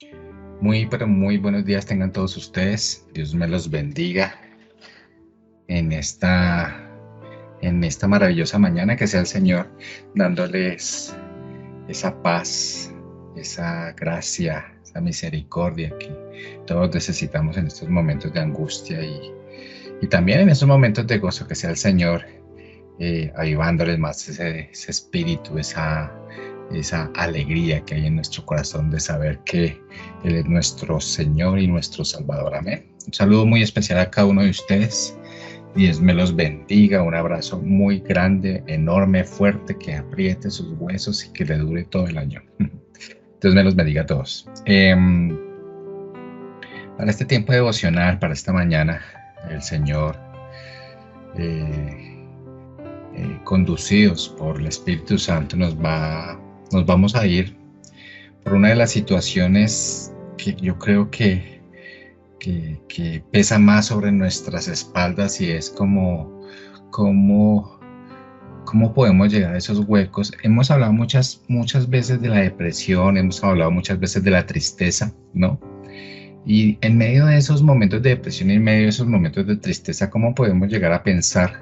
Pero muy buenos días tengan todos ustedes. Dios me los bendiga en esta maravillosa mañana, que sea el Señor dándoles esa paz, esa gracia, esa misericordia que todos necesitamos en estos momentos de angustia y también en estos momentos de gozo, que sea el Señor avivándoles más ese espíritu, esa alegría que hay en nuestro corazón de saber que Él es nuestro Señor y nuestro Salvador. Amén. Un saludo muy especial a cada uno de ustedes. Dios me los bendiga. Un abrazo muy grande, enorme, fuerte, que apriete sus huesos y que le dure todo el año. Dios me los bendiga a todos. Para este tiempo devocional, para esta mañana, el Señor, conducidos por el Espíritu Santo, nos vamos a ir por una de las situaciones que yo creo que pesa más sobre nuestras espaldas, y es cómo podemos llegar a esos huecos. Hemos hablado muchas veces de la depresión, hemos hablado muchas veces de la tristeza, ¿no? Y en medio de esos momentos de depresión y en medio de esos momentos de tristeza, ¿cómo podemos llegar a pensar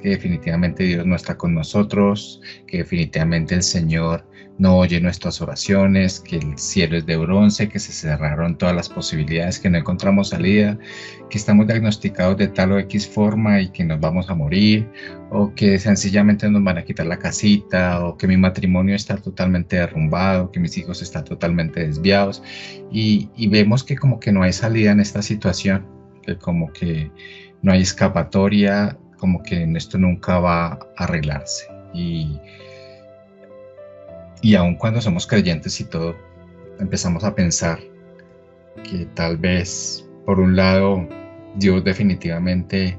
que definitivamente Dios no está con nosotros, que definitivamente el Señor no oye nuestras oraciones, que el cielo es de bronce, que se cerraron todas las posibilidades, que no encontramos salida, que estamos diagnosticados de tal o X forma y que nos vamos a morir, o que sencillamente nos van a quitar la casita, o que mi matrimonio está totalmente derrumbado, que mis hijos están totalmente desviados, y vemos que como que no hay salida en esta situación, que como que no hay escapatoria, como que esto nunca va a arreglarse. Y aun cuando somos creyentes y todo, empezamos a pensar que tal vez, por un lado, Dios definitivamente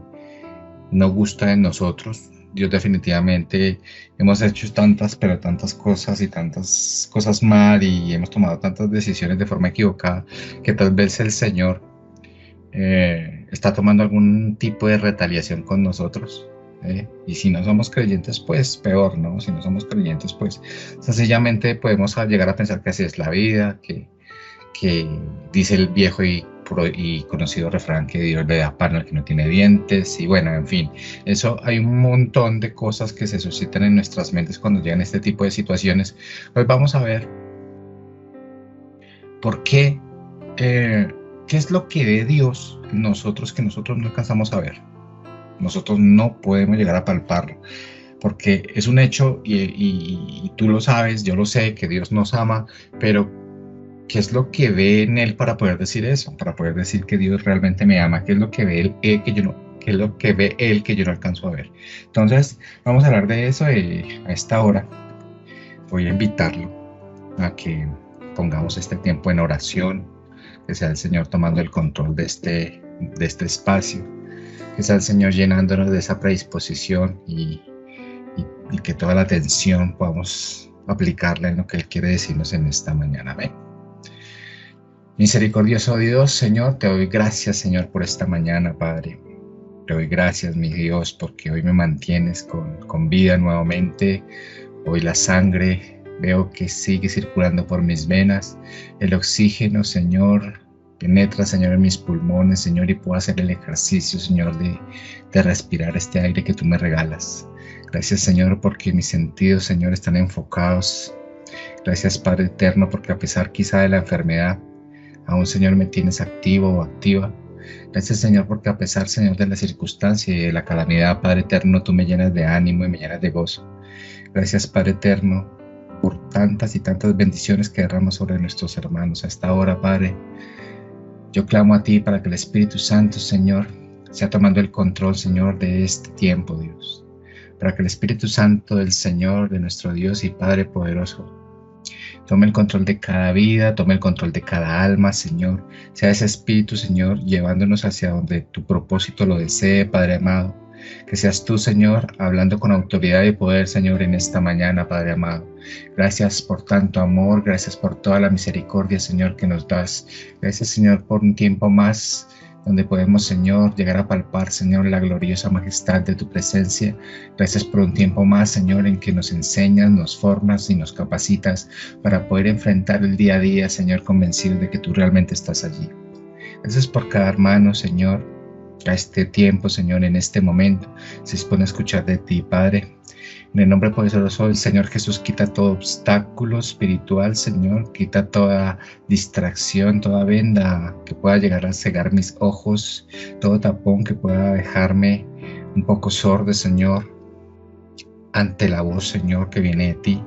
no gusta de nosotros. Dios definitivamente hemos hecho tantas, pero tantas cosas y tantas cosas mal, y hemos tomado tantas decisiones de forma equivocada, que tal vez el Señor está tomando algún tipo de retaliación con nosotros. Y si no somos creyentes, pues peor, ¿no? Si no somos creyentes, pues sencillamente podemos llegar a pensar que así es la vida, que dice el viejo y conocido refrán que Dios le da pan al que no tiene dientes, y bueno, en fin, eso hay un montón de cosas que se suscitan en nuestras mentes cuando llegan este tipo de situaciones. Pues vamos a ver por qué. ¿Qué es lo que ve Dios en nosotros que nosotros no alcanzamos a ver? Nosotros no podemos llegar a palparlo, porque es un hecho y tú lo sabes, yo lo sé, que Dios nos ama, pero ¿qué es lo que ve en Él para poder decir eso? Para poder decir que Dios realmente me ama. ¿Qué es lo que ve Él, que yo no? ¿Qué es lo que ve Él que yo no alcanzo a ver? Entonces, vamos a hablar de eso a esta hora. Voy a invitarlo a que pongamos este tiempo en oración, que sea el Señor tomando el control de este espacio, que sea el Señor llenándonos de esa predisposición y que toda la atención podamos aplicarla en lo que Él quiere decirnos en esta mañana. Amén. Misericordioso Dios, Señor, te doy gracias, Señor, por esta mañana, Padre. Te doy gracias, mi Dios, porque hoy me mantienes con vida nuevamente. Hoy la sangre veo que sigue circulando por mis venas. El oxígeno, Señor, penetra, Señor, en mis pulmones, Señor, y puedo hacer el ejercicio, Señor, de respirar este aire que tú me regalas. Gracias, Señor, porque mis sentidos, Señor, están enfocados. Gracias, Padre eterno, porque a pesar quizá de la enfermedad, aún, Señor, me tienes activo o activa. Gracias, Señor, porque a pesar, Señor, de la circunstancia y de la calamidad, Padre eterno, tú me llenas de ánimo y me llenas de gozo. Gracias, Padre eterno, por tantas y tantas bendiciones que derramas sobre nuestros hermanos. A esta hora, Padre, yo clamo a ti para que el Espíritu Santo, Señor, sea tomando el control, Señor, de este tiempo, Dios. Para que el Espíritu Santo del Señor, de nuestro Dios y Padre poderoso, tome el control de cada vida, tome el control de cada alma, Señor. Sea ese Espíritu, Señor, llevándonos hacia donde tu propósito lo desee, Padre amado. Que seas tú, Señor, hablando con autoridad y poder, Señor, en esta mañana, Padre amado. Gracias por tanto amor, gracias por toda la misericordia, Señor, que nos das. Gracias, Señor, por un tiempo más donde podemos, Señor, llegar a palpar, Señor, la gloriosa majestad de tu presencia. Gracias por un tiempo más, Señor, en que nos enseñas, nos formas y nos capacitas para poder enfrentar el día a día, Señor, convencidos de que tú realmente estás allí. Gracias por cada hermano, Señor, a este tiempo, Señor, en este momento se dispone a escuchar de ti, Padre. En el nombre poderoso del Señor Jesús, quita todo obstáculo espiritual, Señor, quita toda distracción, toda venda que pueda llegar a cegar mis ojos, todo tapón que pueda dejarme un poco sordo, Señor, ante la voz, Señor, que viene de ti.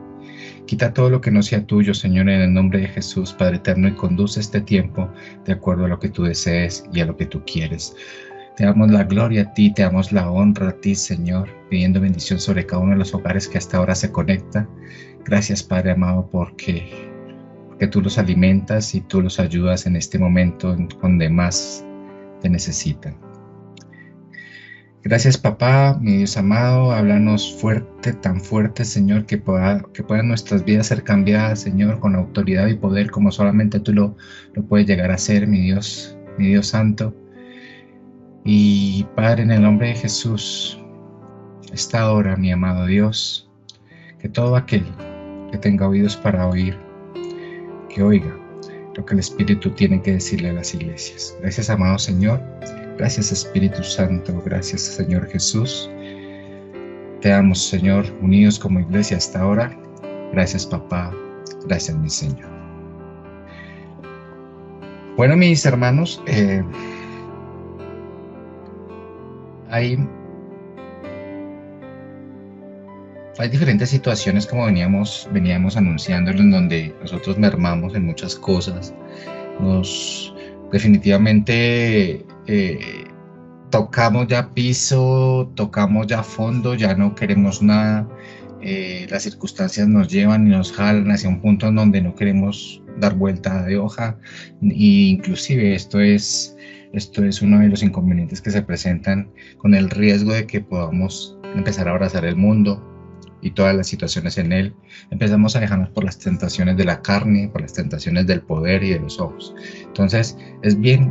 Quita todo lo que no sea tuyo, Señor, en el nombre de Jesús, Padre eterno, y conduce este tiempo de acuerdo a lo que tú desees y a lo que tú quieres. Te damos la gloria a ti, te damos la honra a ti, Señor, pidiendo bendición sobre cada uno de los hogares que hasta ahora se conecta. Gracias, Padre amado, porque tú los alimentas y tú los ayudas en este momento donde más te necesitan. Gracias, Papá, mi Dios amado, háblanos fuerte, tan fuerte, Señor, que puedan nuestras vidas ser cambiadas, Señor, con autoridad y poder como solamente tú lo puedes llegar a hacer, mi Dios Santo. Y Padre, en el nombre de Jesús, esta hora, mi amado Dios, que todo aquel que tenga oídos para oír, que oiga lo que el Espíritu tiene que decirle a las iglesias. Gracias, amado Señor. Gracias, Espíritu Santo. Gracias, Señor Jesús. Te amo, Señor, unidos como iglesia hasta ahora. Gracias, Papá. Gracias, mi Señor. Bueno, mis hermanos, hay diferentes situaciones como veníamos anunciándolo, en donde nosotros mermamos en muchas cosas. Definitivamente tocamos ya piso, tocamos ya fondo, ya no queremos nada. Las circunstancias nos llevan y nos jalan hacia un punto en donde no queremos dar vuelta de hoja. E inclusive esto es uno de los inconvenientes que se presentan con el riesgo de que podamos empezar a abrazar el mundo y todas las situaciones en él. Empezamos a dejarnos por las tentaciones de la carne, por las tentaciones del poder y de los ojos. Entonces es bien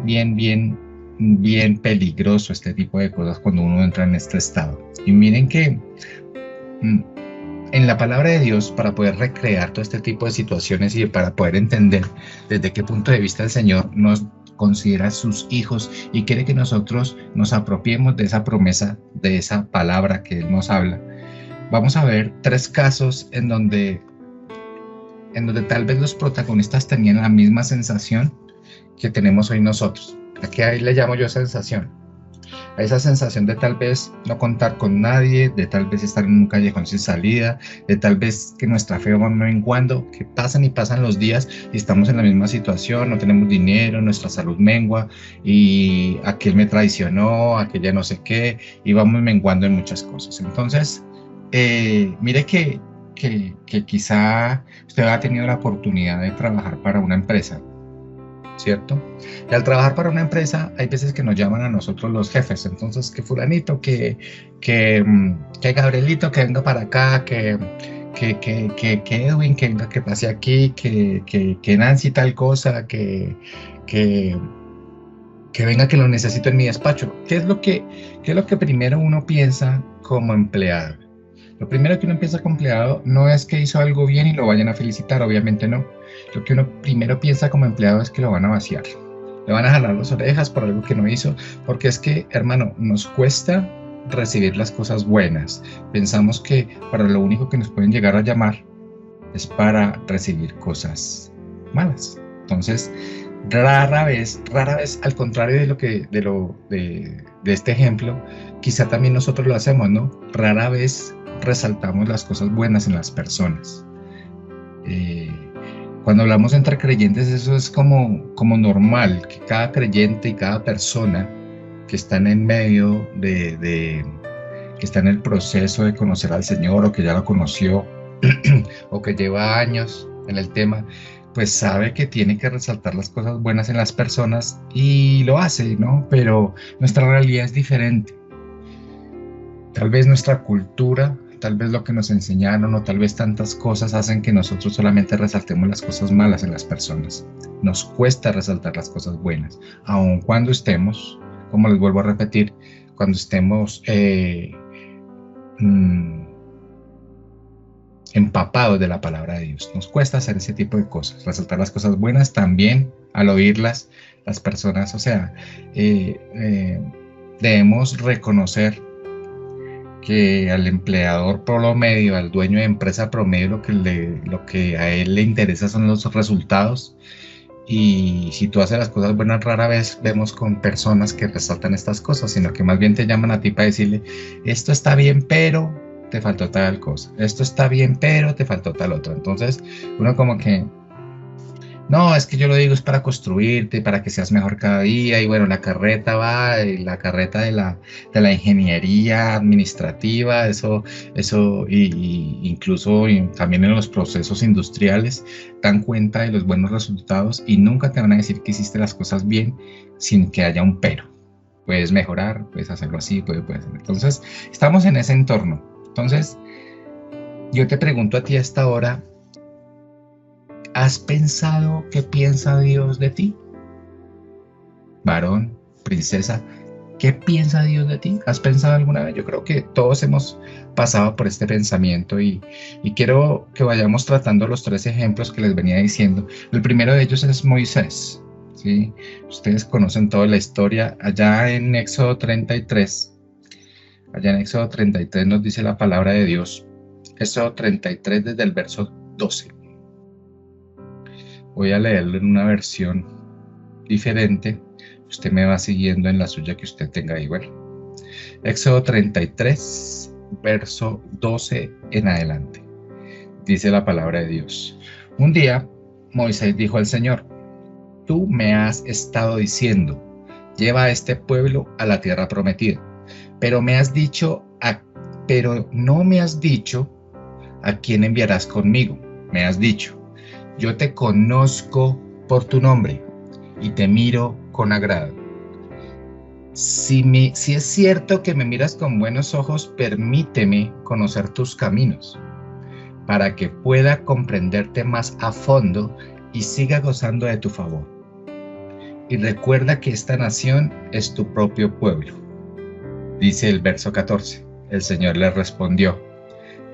peligroso este tipo de cosas cuando uno entra en este estado. Y miren que en la palabra de Dios, para poder recrear todo este tipo de situaciones y para poder entender desde qué punto de vista el Señor nos considera sus hijos y quiere que nosotros nos apropiemos de esa promesa, de esa palabra que Él nos habla, vamos a ver 3 casos en donde tal vez los protagonistas tenían la misma sensación que tenemos hoy nosotros. Aquí ahí le llamo yo sensación. A esa sensación de tal vez no contar con nadie, de tal vez estar en un callejón sin salida, de tal vez que nuestra fe va menguando, que pasan y pasan los días y estamos en la misma situación, no tenemos dinero, nuestra salud mengua y aquel me traicionó, aquella no sé qué, y vamos menguando en muchas cosas. Entonces, mire que quizá usted ha tenido la oportunidad de trabajar para una empresa, ¿cierto? Y al trabajar para una empresa hay veces que nos llaman a nosotros los jefes. Entonces, que fulanito, que Gabrielito, que venga para acá, que Edwin, que venga, que pase aquí, que Nancy tal cosa, que venga, que lo necesito en mi despacho. ¿Qué es lo que primero uno piensa como empleado? Lo primero que uno piensa como empleado no es que hizo algo bien y lo vayan a felicitar, obviamente no. Lo que uno primero piensa como empleado es que lo van a vaciar. Le van a jalar las orejas por algo que no hizo, porque es que, hermano, nos cuesta recibir las cosas buenas. Pensamos que para lo único que nos pueden llegar a llamar es para recibir cosas malas. Entonces, rara vez, al contrario de este ejemplo, quizá también nosotros lo hacemos, ¿no? Rara vez resaltamos las cosas buenas en las personas. Cuando hablamos entre creyentes, eso es como normal, que cada creyente y cada persona que está en el medio que está en el proceso de conocer al Señor, o que ya lo conoció, o que lleva años en el tema, pues sabe que tiene que resaltar las cosas buenas en las personas y lo hace, ¿no? Pero nuestra realidad es diferente. Tal vez nuestra cultura, tal vez lo que nos enseñaron, o tal vez tantas cosas hacen que nosotros solamente resaltemos las cosas malas en las personas. Nos cuesta resaltar las cosas buenas, aun cuando estemos, como les vuelvo a repetir, cuando estemos empapados de la palabra de Dios. Nos cuesta hacer ese tipo de cosas, resaltar las cosas buenas también al oírlas las personas. O sea, debemos reconocer que al empleador promedio, al dueño de empresa promedio, lo que a él le interesa son los resultados. Y si tú haces las cosas buenas, rara vez vemos con personas que resaltan estas cosas, sino que más bien te llaman a ti para decirle, esto está bien, pero te faltó tal cosa, esto está bien, pero te faltó tal otra. Entonces uno como que, no, es que yo lo digo es para construirte, para que seas mejor cada día. Y bueno, la carreta va, la carreta de la ingeniería administrativa, incluso también en los procesos industriales dan cuenta de los buenos resultados y nunca te van a decir que hiciste las cosas bien sin que haya un pero. Puedes mejorar, puedes hacerlo así, puedes hacerlo. Entonces, estamos en ese entorno. Entonces, yo te pregunto a ti a esta hora, ¿has pensado qué piensa Dios de ti? Varón, princesa, ¿qué piensa Dios de ti? ¿Has pensado alguna vez? Yo creo que todos hemos pasado por este pensamiento y quiero que vayamos tratando los 3 ejemplos que les venía diciendo. El primero de ellos es Moisés, ¿sí? Ustedes conocen toda la historia. Allá en Éxodo 33, nos dice la palabra de Dios. Éxodo 33 desde el verso 12. Voy a leerlo en una versión diferente. Usted me va siguiendo en la suya que usted tenga ahí. Bueno, Éxodo 33, verso 12 en adelante. Dice la palabra de Dios. Un día, Moisés dijo al Señor, tú me has estado diciendo, lleva a este pueblo a la tierra prometida, pero no me has dicho a quién enviarás conmigo. Me has dicho, yo te conozco por tu nombre y te miro con agrado. Si es cierto que me miras con buenos ojos, permíteme conocer tus caminos, para que pueda comprenderte más a fondo y siga gozando de tu favor. Y recuerda que esta nación es tu propio pueblo. Dice el verso 14. El Señor le respondió,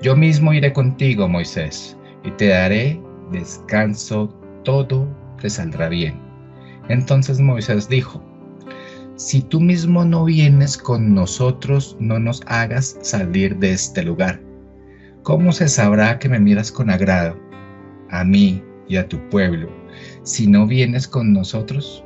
yo mismo iré contigo, Moisés, y te daré descanso, todo te saldrá bien. Entonces Moisés dijo, si tú mismo no vienes con nosotros, no nos hagas salir de este lugar. ¿Cómo se sabrá que me miras con agrado, a mí y a tu pueblo, si no vienes con nosotros?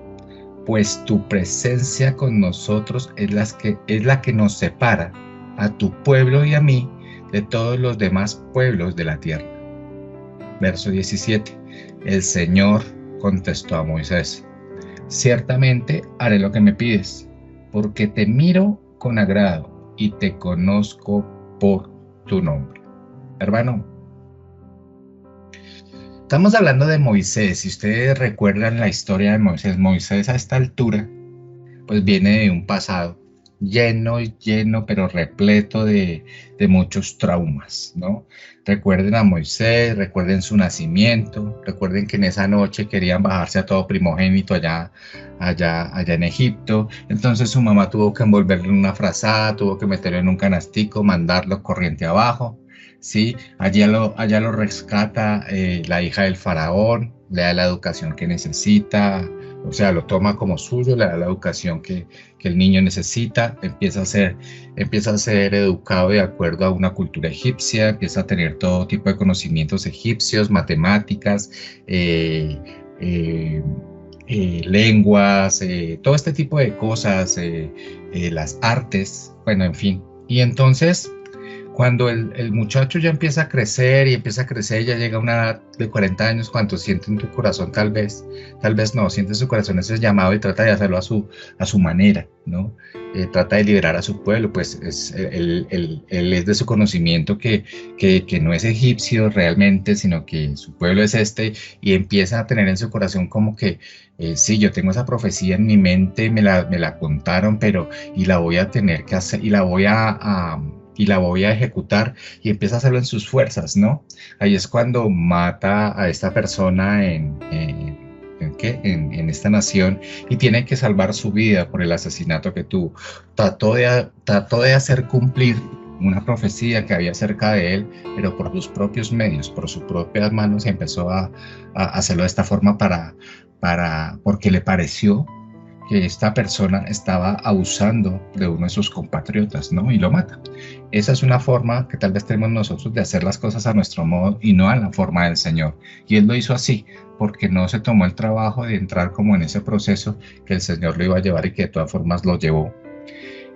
Pues tu presencia con nosotros es la que nos separa, a tu pueblo y a mí, de todos los demás pueblos de la tierra. Verso 17. El Señor contestó a Moisés, ciertamente haré lo que me pides, porque te miro con agrado y te conozco por tu nombre. Hermano, estamos hablando de Moisés. Si ustedes recuerdan la historia de Moisés a esta altura, pues viene de un pasado lleno, pero repleto de muchos traumas, ¿no? Recuerden a Moisés, recuerden su nacimiento, recuerden que en esa noche querían bajarse a todo primogénito allá en Egipto. Entonces su mamá tuvo que envolverlo en una frazada, tuvo que meterlo en un canastico, mandarlo corriente abajo, ¿sí? Allá lo rescata la hija del faraón, le da la educación que necesita. O sea, lo toma como suyo, le da la educación que el niño necesita, empieza a ser educado de acuerdo a una cultura egipcia, empieza a tener todo tipo de conocimientos egipcios, matemáticas, lenguas, todo este tipo de cosas, las artes, bueno, en fin. Y entonces, cuando el muchacho ya empieza a crecer, ya llega a una edad de 40 años, cuando siente en tu corazón, tal vez no, siente en su corazón ese llamado y trata de hacerlo a su manera, ¿no? Trata de liberar a su pueblo, pues él es de su conocimiento que no es egipcio realmente, sino que su pueblo es este, y empieza a tener en su corazón como que, sí, yo tengo esa profecía en mi mente, me la contaron, y la voy a tener que hacer, y la voy a y la voy a ejecutar, y empieza a hacerlo en sus fuerzas, ¿no? Ahí es cuando mata a esta persona en esta nación y tiene que salvar su vida por el asesinato que tuvo. Trató de hacer cumplir una profecía que había cerca de él, pero por sus propios medios, por sus propias manos, empezó a hacerlo de esta forma porque le pareció que esta persona estaba abusando de uno de sus compatriotas, ¿no? Y lo mata. Esa es una forma que tal vez tenemos nosotros de hacer las cosas a nuestro modo y no a la forma del Señor. Y Él lo hizo así, porque no se tomó el trabajo de entrar como en ese proceso que el Señor lo iba a llevar y que de todas formas lo llevó,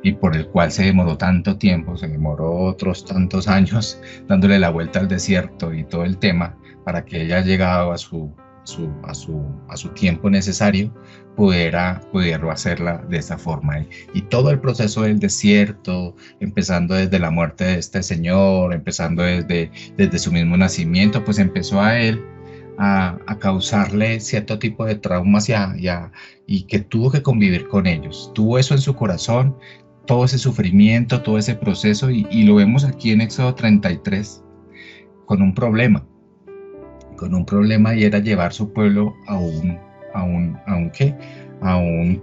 y por el cual se demoró tanto tiempo, se demoró otros tantos años dándole la vuelta al desierto y todo el tema para que ella llegado a su tiempo necesario pudiera hacerla de esa forma. Y todo el proceso del desierto, empezando desde la muerte de este señor, empezando desde su mismo nacimiento, pues empezó a él a causarle cierto tipo de traumas y que tuvo que convivir con ellos. Tuvo eso en su corazón, todo ese sufrimiento, todo ese proceso, y lo vemos aquí en Éxodo 33 con un problema y era llevar su pueblo a un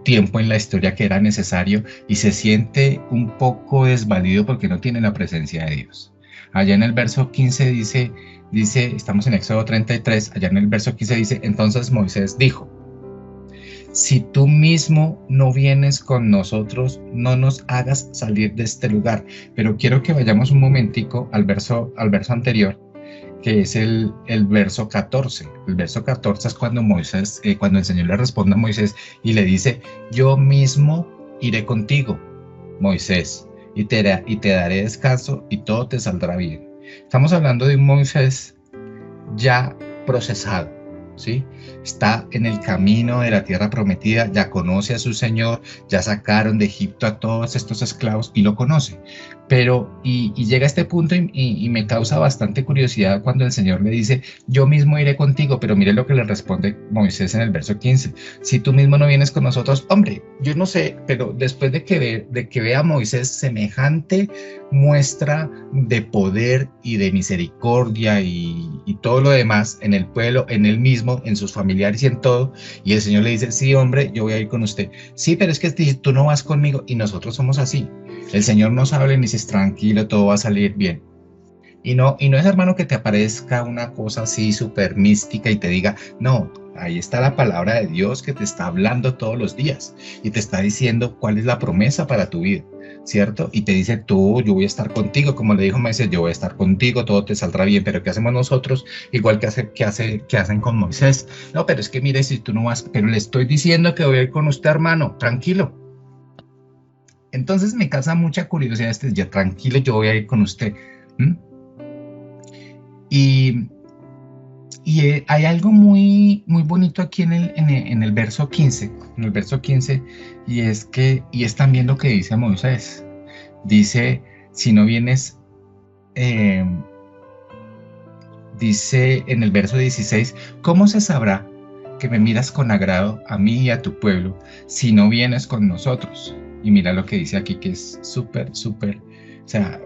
tiempo en la historia que era necesario, y se siente un poco desvalido porque no tiene la presencia de Dios. Allá en el verso 15 dice, estamos en Éxodo 33, allá en el verso 15 dice, entonces Moisés dijo, si tú mismo no vienes con nosotros, no nos hagas salir de este lugar. Pero quiero que vayamos un momentico al verso anterior, que es el verso 14. El verso 14 es cuando cuando el Señor le responde a Moisés y le dice, yo mismo iré contigo, Moisés, y te daré descanso y todo te saldrá bien. Estamos hablando de un Moisés ya procesado, ¿sí? Está en el camino de la tierra prometida, ya conoce a su Señor, ya sacaron de Egipto a todos estos esclavos y lo conoce. Pero, y llega a este punto y me causa bastante curiosidad cuando el Señor le dice, yo mismo iré contigo, pero mire lo que le responde Moisés en el verso 15, si tú mismo no vienes con nosotros, hombre, yo no sé, pero después de que vea a Moisés semejante muestra de poder y de misericordia y todo lo demás en el pueblo, en él mismo, en sus familiares y en todo, y el Señor le dice, sí, hombre, yo voy a ir con usted, sí, pero es que tú no vas conmigo, y nosotros somos así. El Señor nos habla y nos dice, tranquilo, todo va a salir bien. Y no es, hermano, que te aparezca una cosa así súper mística y te diga, no, ahí está la palabra de Dios que te está hablando todos los días y te está diciendo cuál es la promesa para tu vida, ¿cierto? Y te dice, yo voy a estar contigo, como le dijo Moisés, yo voy a estar contigo, todo te saldrá bien, pero ¿qué hacemos nosotros? Igual que hacen con Moisés. No, pero es que mire, si tú no vas, pero le estoy diciendo que voy a ir con usted, hermano, tranquilo. Entonces me causa mucha curiosidad ya tranquilo, yo voy a ir con usted. Y hay algo muy, muy bonito aquí en el verso 15, y es también lo que dice Moisés. Dice, si no vienes, dice en el verso 16, ¿cómo se sabrá que me miras con agrado a mí y a tu pueblo si no vienes con nosotros? Y mira lo que dice aquí, que es súper, o sea,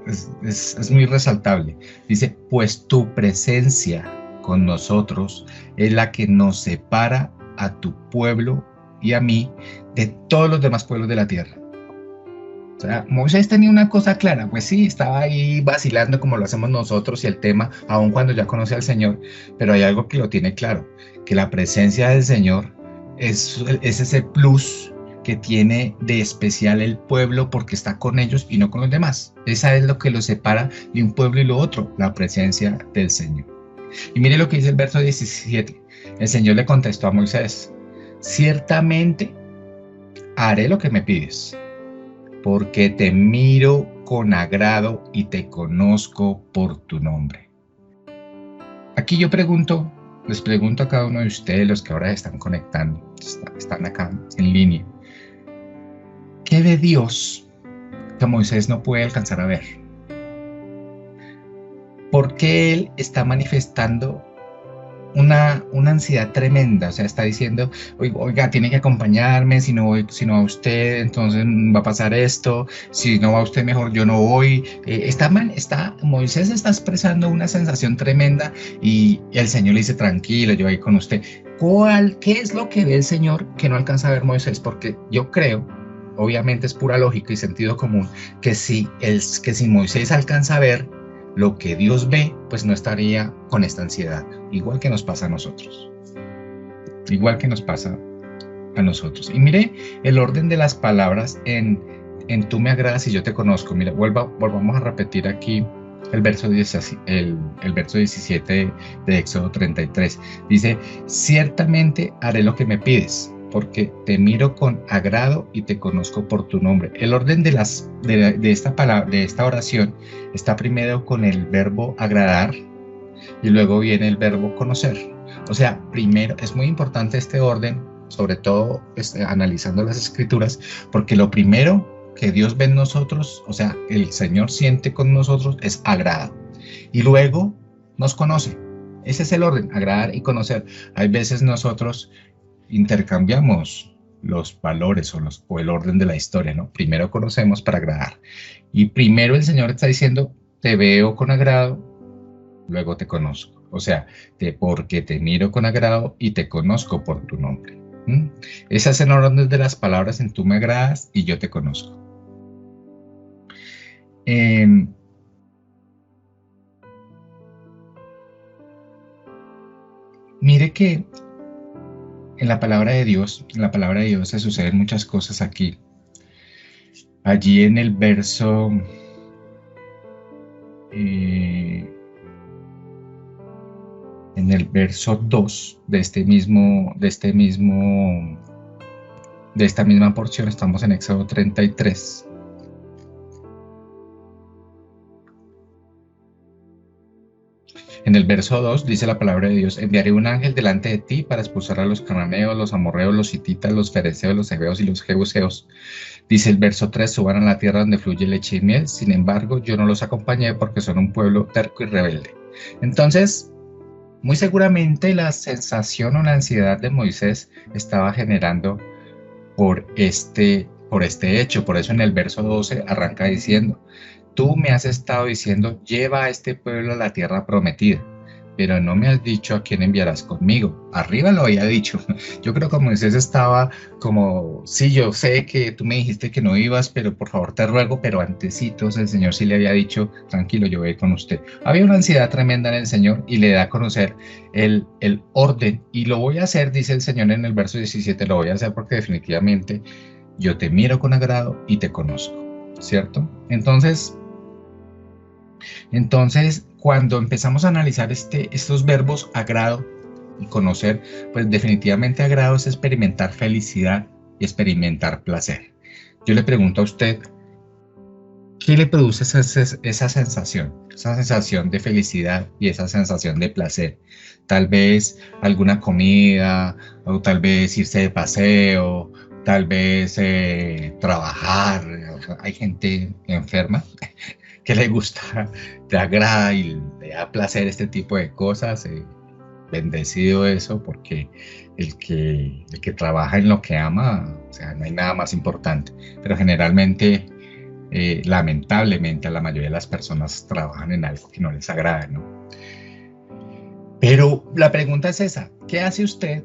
es muy resaltable. Dice, pues tu presencia con nosotros es la que nos separa a tu pueblo y a mí de todos los demás pueblos de la tierra. O sea, Moisés tenía una cosa clara, pues sí, estaba ahí vacilando como lo hacemos nosotros y el tema, aun cuando ya conoce al Señor, pero hay algo que lo tiene claro, que la presencia del Señor es ese plus que tiene de especial el pueblo porque está con ellos y no con los demás. Esa es lo que los separa de un pueblo y lo otro, la presencia del Señor. Y mire lo que dice el verso 17. El Señor le contestó a Moisés, ciertamente haré lo que me pides, porque te miro con agrado y te conozco por tu nombre. Aquí yo les pregunto a cada uno de ustedes, los que ahora se están conectando, están acá en línea, ¿qué ve Dios que Moisés no puede alcanzar a ver? ¿Por qué Él está manifestando una ansiedad tremenda, o sea, está diciendo, oiga, tiene que acompañarme, si no va usted, entonces va a pasar esto, si no va usted, mejor yo no voy. Moisés está expresando una sensación tremenda y el Señor le dice, tranquilo, yo voy con usted. ¿Qué es lo que ve el Señor que no alcanza a ver Moisés? Porque yo creo, obviamente es pura lógica y sentido común, que si Moisés alcanza a ver lo que Dios ve, pues no estaría con esta ansiedad, igual que nos pasa a nosotros, igual que nos pasa a nosotros. Y mire el orden de las palabras en tú me agradas y yo te conozco. Mira, volvamos a repetir aquí el verso 17 de Éxodo 33. Dice, ciertamente haré lo que me pides, porque te miro con agrado y te conozco por tu nombre. El orden de esta palabra, de esta oración, está primero con el verbo agradar y luego viene el verbo conocer. O sea, primero es muy importante este orden, sobre todo analizando las escrituras, porque lo primero que Dios ve en nosotros, o sea, el Señor siente con nosotros, es agrado. Y luego nos conoce. Ese es el orden, agradar y conocer. Hay veces nosotros intercambiamos los valores o el orden de la historia, ¿no? Primero conocemos para agradar. Y primero el Señor está diciendo, te veo con agrado, luego te conozco. O sea, porque te miro con agrado y te conozco por tu nombre. Esas son el orden de las palabras en tú me agradas y yo te conozco. Mire que en la palabra de Dios se suceden muchas cosas aquí. Allí en el verso en el verso 2 de esta misma porción, estamos en Éxodo 33. En el verso 2 dice la palabra de Dios, enviaré un ángel delante de ti para expulsar a los cananeos, los amorreos, los hititas, los fereceos, los heveos y los jebuseos. Dice el verso 3, suban a la tierra donde fluye leche y miel, sin embargo yo no los acompañé porque son un pueblo terco y rebelde. Entonces, muy seguramente la sensación o la ansiedad de Moisés estaba generando por este hecho. Por eso en el verso 12 arranca diciendo, tú me has estado diciendo, lleva a este pueblo a la tierra prometida, pero no me has dicho a quién enviarás conmigo. Arriba lo había dicho. Yo creo que Moisés estaba como, sí, yo sé que tú me dijiste que no ibas, pero por favor te ruego, pero antecitos el Señor sí le había dicho, tranquilo, yo voy con usted. Había una ansiedad tremenda en el Señor y le da a conocer el orden, y lo voy a hacer, dice el Señor en el verso 17, lo voy a hacer porque definitivamente yo te miro con agrado y te conozco, ¿cierto? Entonces, cuando empezamos a analizar estos verbos agrado y conocer, pues definitivamente agrado es experimentar felicidad y experimentar placer. Yo le pregunto a usted, ¿qué le produce esa sensación de felicidad y esa sensación de placer? Tal vez alguna comida, o tal vez irse de paseo, tal vez trabajar. Hay gente enferma que le gusta, te agrada y le da placer este tipo de cosas. Bendecido eso, porque el que trabaja en lo que ama, o sea, no hay nada más importante. Pero generalmente, lamentablemente, la mayoría de las personas trabajan en algo que no les agrada, ¿no? Pero la pregunta es esa, ¿qué hace usted?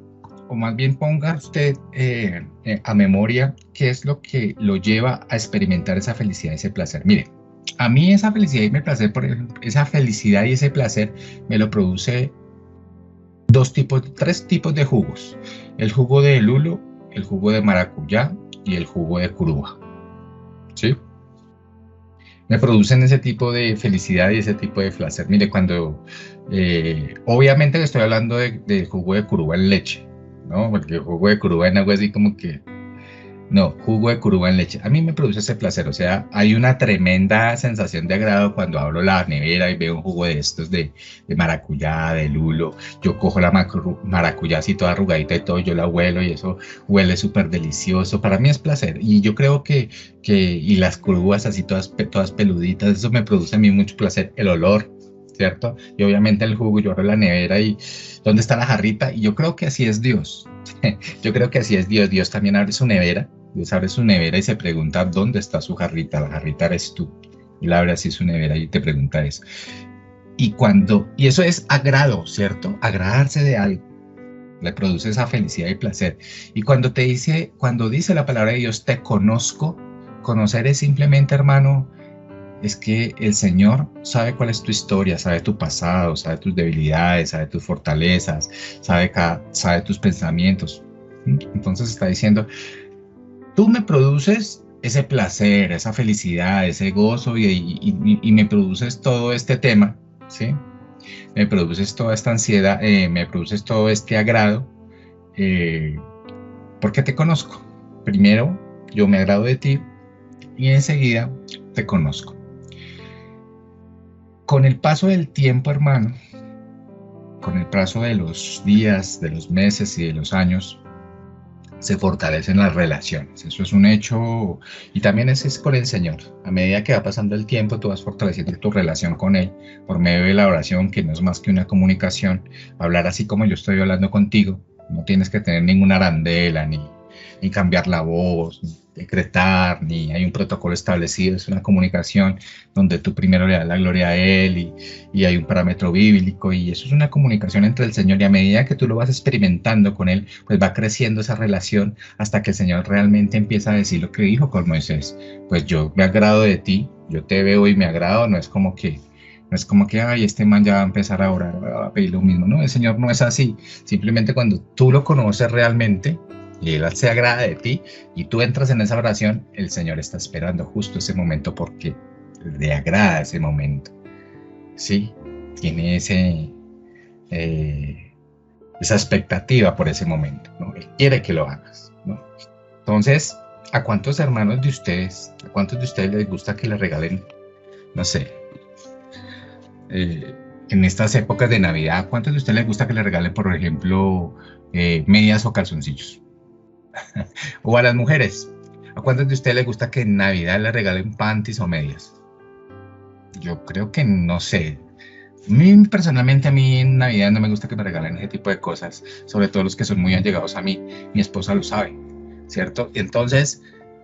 O más bien ponga usted a memoria qué es lo que lo lleva a experimentar esa felicidad y ese placer. Mire, a mí esa felicidad y ese placer, por ejemplo, esa felicidad y ese placer me lo produce tres tipos de jugos. El jugo de lulo, el jugo de maracuyá y el jugo de curuba. ¿Sí? Me producen ese tipo de felicidad y ese tipo de placer. Mire, cuando, obviamente estoy hablando de jugo de curuba en leche, ¿no? Porque el jugo de curuba en agua así como que, no, jugo de curuba en leche. A mí me produce ese placer, o sea, hay una tremenda sensación de agrado cuando abro la nevera y veo un jugo de estos de maracuyá, de lulo. Yo cojo la maracuyá así toda arrugadita y todo, yo la huelo y eso huele súper delicioso. Para mí es placer, y yo creo y las curubas así todas peluditas, eso me produce a mí mucho placer. El olor ¿cierto? Y obviamente el jugo, yo abro la nevera y ¿dónde está la jarrita? Y yo creo que así es Dios. Yo creo que así es Dios. Dios también abre su nevera. Dios abre su nevera y se pregunta, ¿dónde está su jarrita? La jarrita eres tú. Y él abre así su nevera y te pregunta eso. Y eso es agrado, ¿cierto? Agradarse de algo. Le produce esa felicidad y placer. Y cuando dice la palabra de Dios, te conozco, conocer es simplemente, hermano, es que el Señor sabe cuál es tu historia, sabe tu pasado, sabe tus debilidades, sabe tus fortalezas, sabe tus pensamientos. Entonces está diciendo, tú me produces ese placer, esa felicidad, ese gozo y me produces todo este tema, ¿sí? Me produces toda esta ansiedad, me produces todo este agrado, eh, porque te conozco. Primero, yo me agrado de ti y enseguida te conozco. Con el paso del tiempo, hermano, con el paso de los días, de los meses y de los años, se fortalecen las relaciones. Eso es un hecho y también es con el Señor. A medida que va pasando el tiempo, tú vas fortaleciendo tu relación con Él por medio de la oración, que no es más que una comunicación. Hablar así como yo estoy hablando contigo. No tienes que tener ninguna arandela, ni cambiar la voz, ni decretar, ni hay un protocolo establecido. Es una comunicación donde tú primero le das la gloria a Él y hay un parámetro bíblico y eso es una comunicación entre el Señor y a medida que tú lo vas experimentando con Él, pues va creciendo esa relación hasta que el Señor realmente empieza a decir lo que dijo con Moisés. Pues yo me agrado de ti, yo te veo y me agrado, no es como que, ay, este man ya va a empezar a orar, va a pedir lo mismo. No, el Señor no es así. Simplemente cuando tú lo conoces realmente y Él se agrada de ti y tú entras en esa oración, el Señor está esperando justo ese momento porque le agrada ese momento. Sí, tiene esa expectativa por ese momento, ¿no? Él quiere que lo hagas, ¿no? Entonces, ¿a cuántos hermanos de ustedes, a cuántos de ustedes les gusta que les regalen, no sé, en estas épocas de Navidad, ¿a cuántos de ustedes les gusta que les regalen, por ejemplo, medias o calzoncillos? O a las mujeres, ¿a cuántos de ustedes les gusta que en Navidad les regalen panties o medias? Yo creo que no sé. Personalmente a mí en Navidad no me gusta que me regalen ese tipo de cosas, sobre todo los que son muy allegados a mí. Mi esposa lo sabe, ¿cierto? Entonces,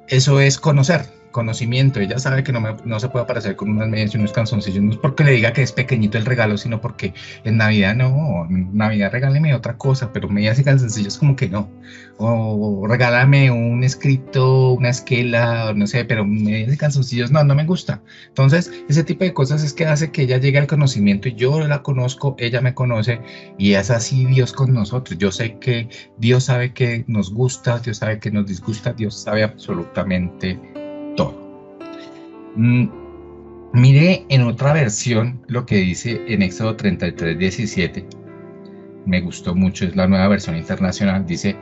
eso es conocimiento. Ella sabe que no se puede aparecer con unas medias y unos calzoncillos, no es porque le diga que es pequeñito el regalo, sino porque en Navidad no, en Navidad regáleme otra cosa, pero medias y calzoncillos como que no. O regálame un escrito, una esquela, no sé, pero medias y calzoncillos no me gusta. Entonces, ese tipo de cosas es que hace que ella llegue al conocimiento y yo la conozco, ella me conoce y es así Dios con nosotros. Yo sé que Dios sabe que nos gusta, Dios sabe que nos disgusta, Dios sabe absolutamente todo. Mire en otra versión lo que dice en Éxodo 33:17. Me gustó mucho, es la nueva versión internacional. Dice,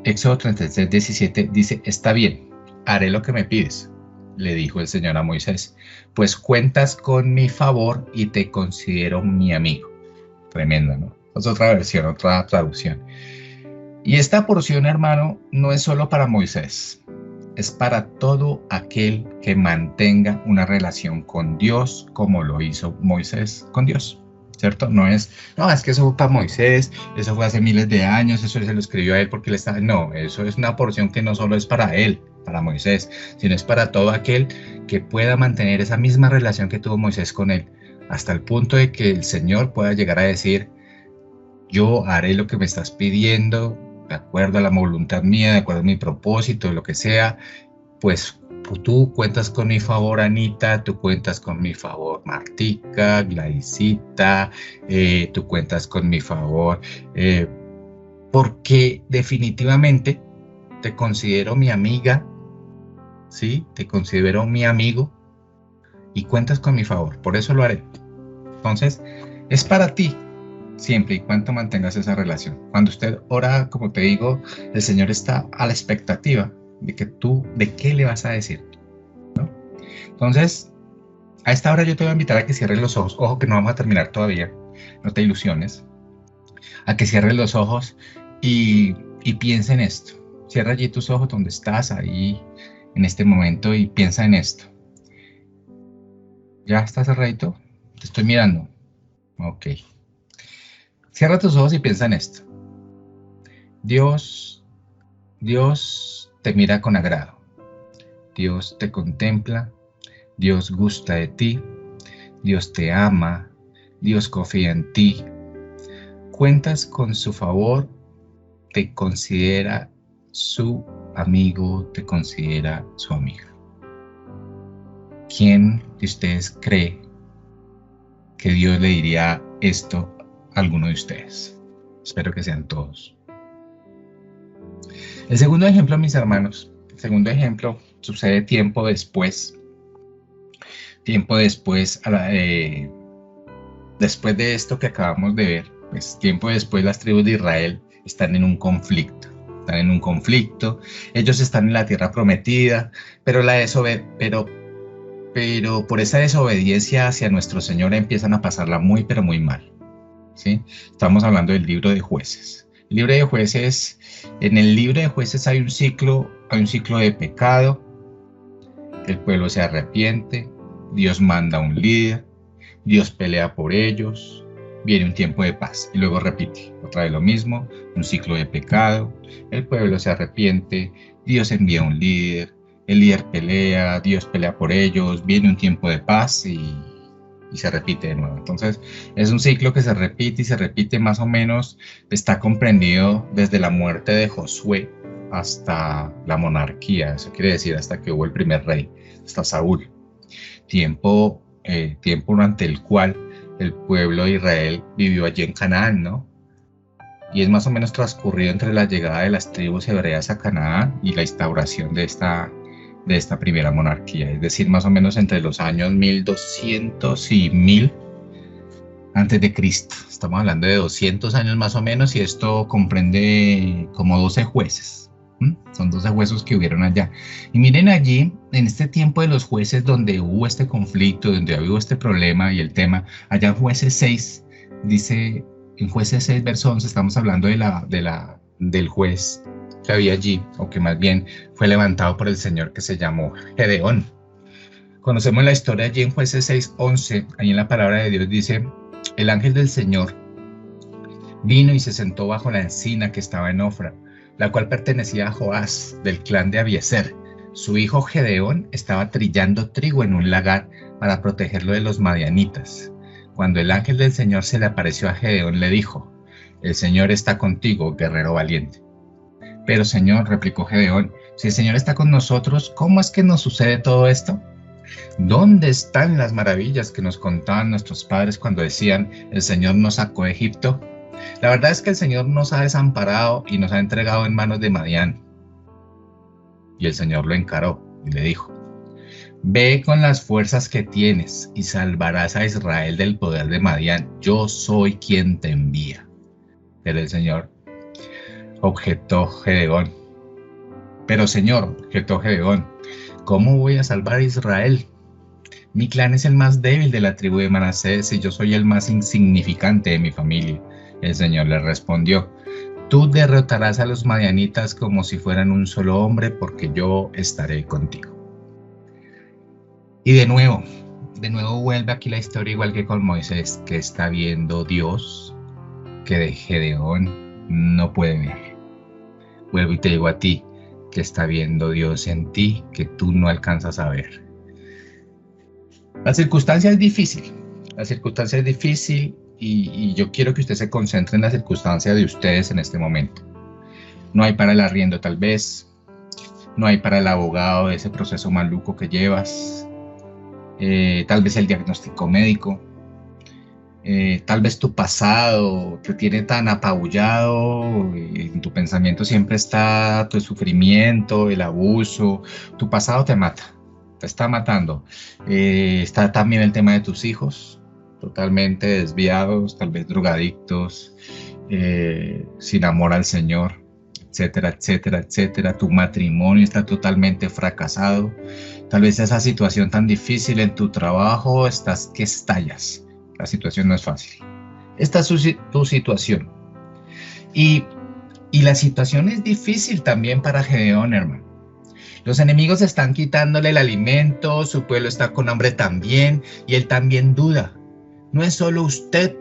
Éxodo 33:17 dice, está bien, haré lo que me pides, le dijo el Señor a Moisés, pues cuentas con mi favor y te considero mi amigo. Tremenda, ¿no? Es otra versión, otra traducción. Y esta porción, hermano, no es solo para Moisés, es para todo aquel que mantenga una relación con Dios como lo hizo Moisés con Dios, ¿cierto? No, es que eso fue para Moisés, eso fue hace miles de años, eso se lo escribió a él porque él estaba... No, eso es una porción que no solo es para él, para Moisés, sino es para todo aquel que pueda mantener esa misma relación que tuvo Moisés con él, hasta el punto de que el Señor pueda llegar a decir, yo haré lo que me estás pidiendo, de acuerdo a la voluntad mía, de acuerdo a mi propósito, lo que sea, pues tú cuentas con mi favor, Anita, tú cuentas con mi favor, Martica, Gladysita, tú cuentas con mi favor, porque definitivamente te considero mi amiga, ¿sí? Te considero mi amigo y cuentas con mi favor, por eso lo haré. Entonces, es para ti, siempre y cuando mantengas esa relación. Cuando usted ora, como te digo, el Señor está a la expectativa de que tú, de qué le vas a decir, ¿no? Entonces, a esta hora yo te voy a invitar a que cierres los ojos. Ojo que no vamos a terminar todavía, no te ilusiones. A que cierres los ojos y piensa en esto. Cierra allí tus ojos donde estás, ahí, en este momento, y piensa en esto. ¿Ya estás cerradito? Te estoy mirando. Ok. Cierra tus ojos y piensa en esto. Dios te mira con agrado. Dios te contempla. Dios gusta de ti. Dios te ama. Dios confía en ti. Cuentas con su favor. Te considera su amigo. Te considera su amiga. ¿Quién de ustedes cree que Dios le diría esto a alguno de ustedes? Espero que sean todos. El segundo ejemplo, mis hermanos, el segundo ejemplo sucede tiempo después. Después de esto que acabamos de ver, pues tiempo después las tribus de Israel están en un conflicto. Ellos están en la tierra prometida, pero por esa desobediencia hacia nuestro Señor empiezan a pasarla muy, pero muy mal. ¿Sí? Estamos hablando del libro de Jueces. En el libro de Jueces hay un ciclo de pecado. El pueblo se arrepiente, Dios manda un líder, Dios pelea por ellos, viene un tiempo de paz y luego repite otra vez lo mismo, un ciclo de pecado, el pueblo se arrepiente, Dios envía un líder, el líder pelea, Dios pelea por ellos, viene un tiempo de paz y se repite de nuevo. Entonces es un ciclo que se repite y se repite, más o menos está comprendido desde la muerte de Josué hasta la monarquía, eso quiere decir hasta que hubo el primer rey, hasta Saúl. Tiempo durante el cual el pueblo de Israel vivió allí en Canaán, ¿no? Y es más o menos transcurrido entre la llegada de las tribus hebreas a Canaán y la instauración de esta primera monarquía, es decir, más o menos entre los años 1200 y 1000 antes de Cristo. Estamos hablando de 200 años más o menos y esto comprende como 12 jueces. Son 12 jueces que hubieron allá. Y miren allí, en este tiempo de los jueces donde hubo este conflicto, donde hubo este problema y el tema, allá en Jueces 6, dice, en Jueces 6 verso 11, estamos hablando del juez que había allí, o que más bien fue levantado por el Señor, que se llamó Gedeón. Conocemos la historia allí en Jueces 6:11, ahí en la palabra de Dios dice, el ángel del Señor vino y se sentó bajo la encina que estaba en Ofra, la cual pertenecía a Joás, del clan de Abiezer. Su hijo Gedeón estaba trillando trigo en un lagar para protegerlo de los madianitas. Cuando el ángel del Señor se le apareció a Gedeón, le dijo, el Señor está contigo, guerrero valiente. Pero Señor, replicó Gedeón, si el Señor está con nosotros, ¿cómo es que nos sucede todo esto? ¿Dónde están las maravillas que nos contaban nuestros padres cuando decían, el Señor nos sacó de Egipto? La verdad es que el Señor nos ha desamparado y nos ha entregado en manos de Madián. Y el Señor lo encaró y le dijo, ve con las fuerzas que tienes y salvarás a Israel del poder de Madián. Yo soy quien te envía. Pero el Señor objetó Gedeón. Pero Señor, objetó Gedeón, ¿cómo voy a salvar a Israel? Mi clan es el más débil de la tribu de Manasés y yo soy el más insignificante de mi familia. El Señor le respondió, tú derrotarás a los madianitas como si fueran un solo hombre, porque yo estaré contigo. Y de nuevo vuelve aquí la historia igual que con Moisés, que está viendo Dios, que de Gedeón no puede ver. Vuelvo y te digo a ti, que está viendo Dios en ti, que tú no alcanzas a ver. La circunstancia es difícil y yo quiero que usted se concentre en la circunstancia de ustedes en este momento. No hay para el arriendo tal vez, no hay para el abogado de ese proceso maluco que llevas, tal vez el diagnóstico médico, tal vez tu pasado te tiene tan apabullado, en tu pensamiento siempre está tu sufrimiento, el abuso, tu pasado te mata. Te está matando. Está también el tema de tus hijos, totalmente desviados, tal vez drogadictos, sin amor al Señor, etcétera, etcétera, etcétera. Tu matrimonio está totalmente fracasado. Tal vez esa situación tan difícil en tu trabajo, estás que estallas. La situación no es fácil. Esta es tu situación. Y la situación es difícil también para Gedeón, hermano. Los enemigos están quitándole el alimento, su pueblo está con hambre también, y él también duda. No es solo usted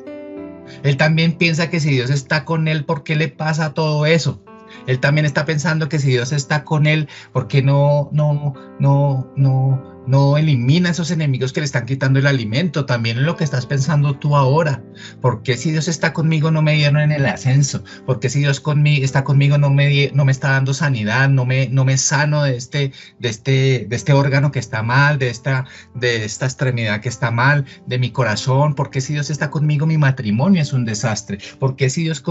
Él también piensa que si Dios está con él, ¿por qué le pasa todo eso? Él también está pensando que si Dios está con él, ¿por qué no elimina esos enemigos que le están quitando el alimento? También es lo que estás pensando tú ahora. ¿Por qué si Dios está conmigo no me dieron en el ascenso? ¿Por qué si Dios está conmigo no me está dando sanidad, no me sano de este órgano que está mal, de esta extremidad que está mal, de mi corazón? ¿Por qué si Dios está conmigo mi matrimonio es un desastre? ¿Por qué si Dios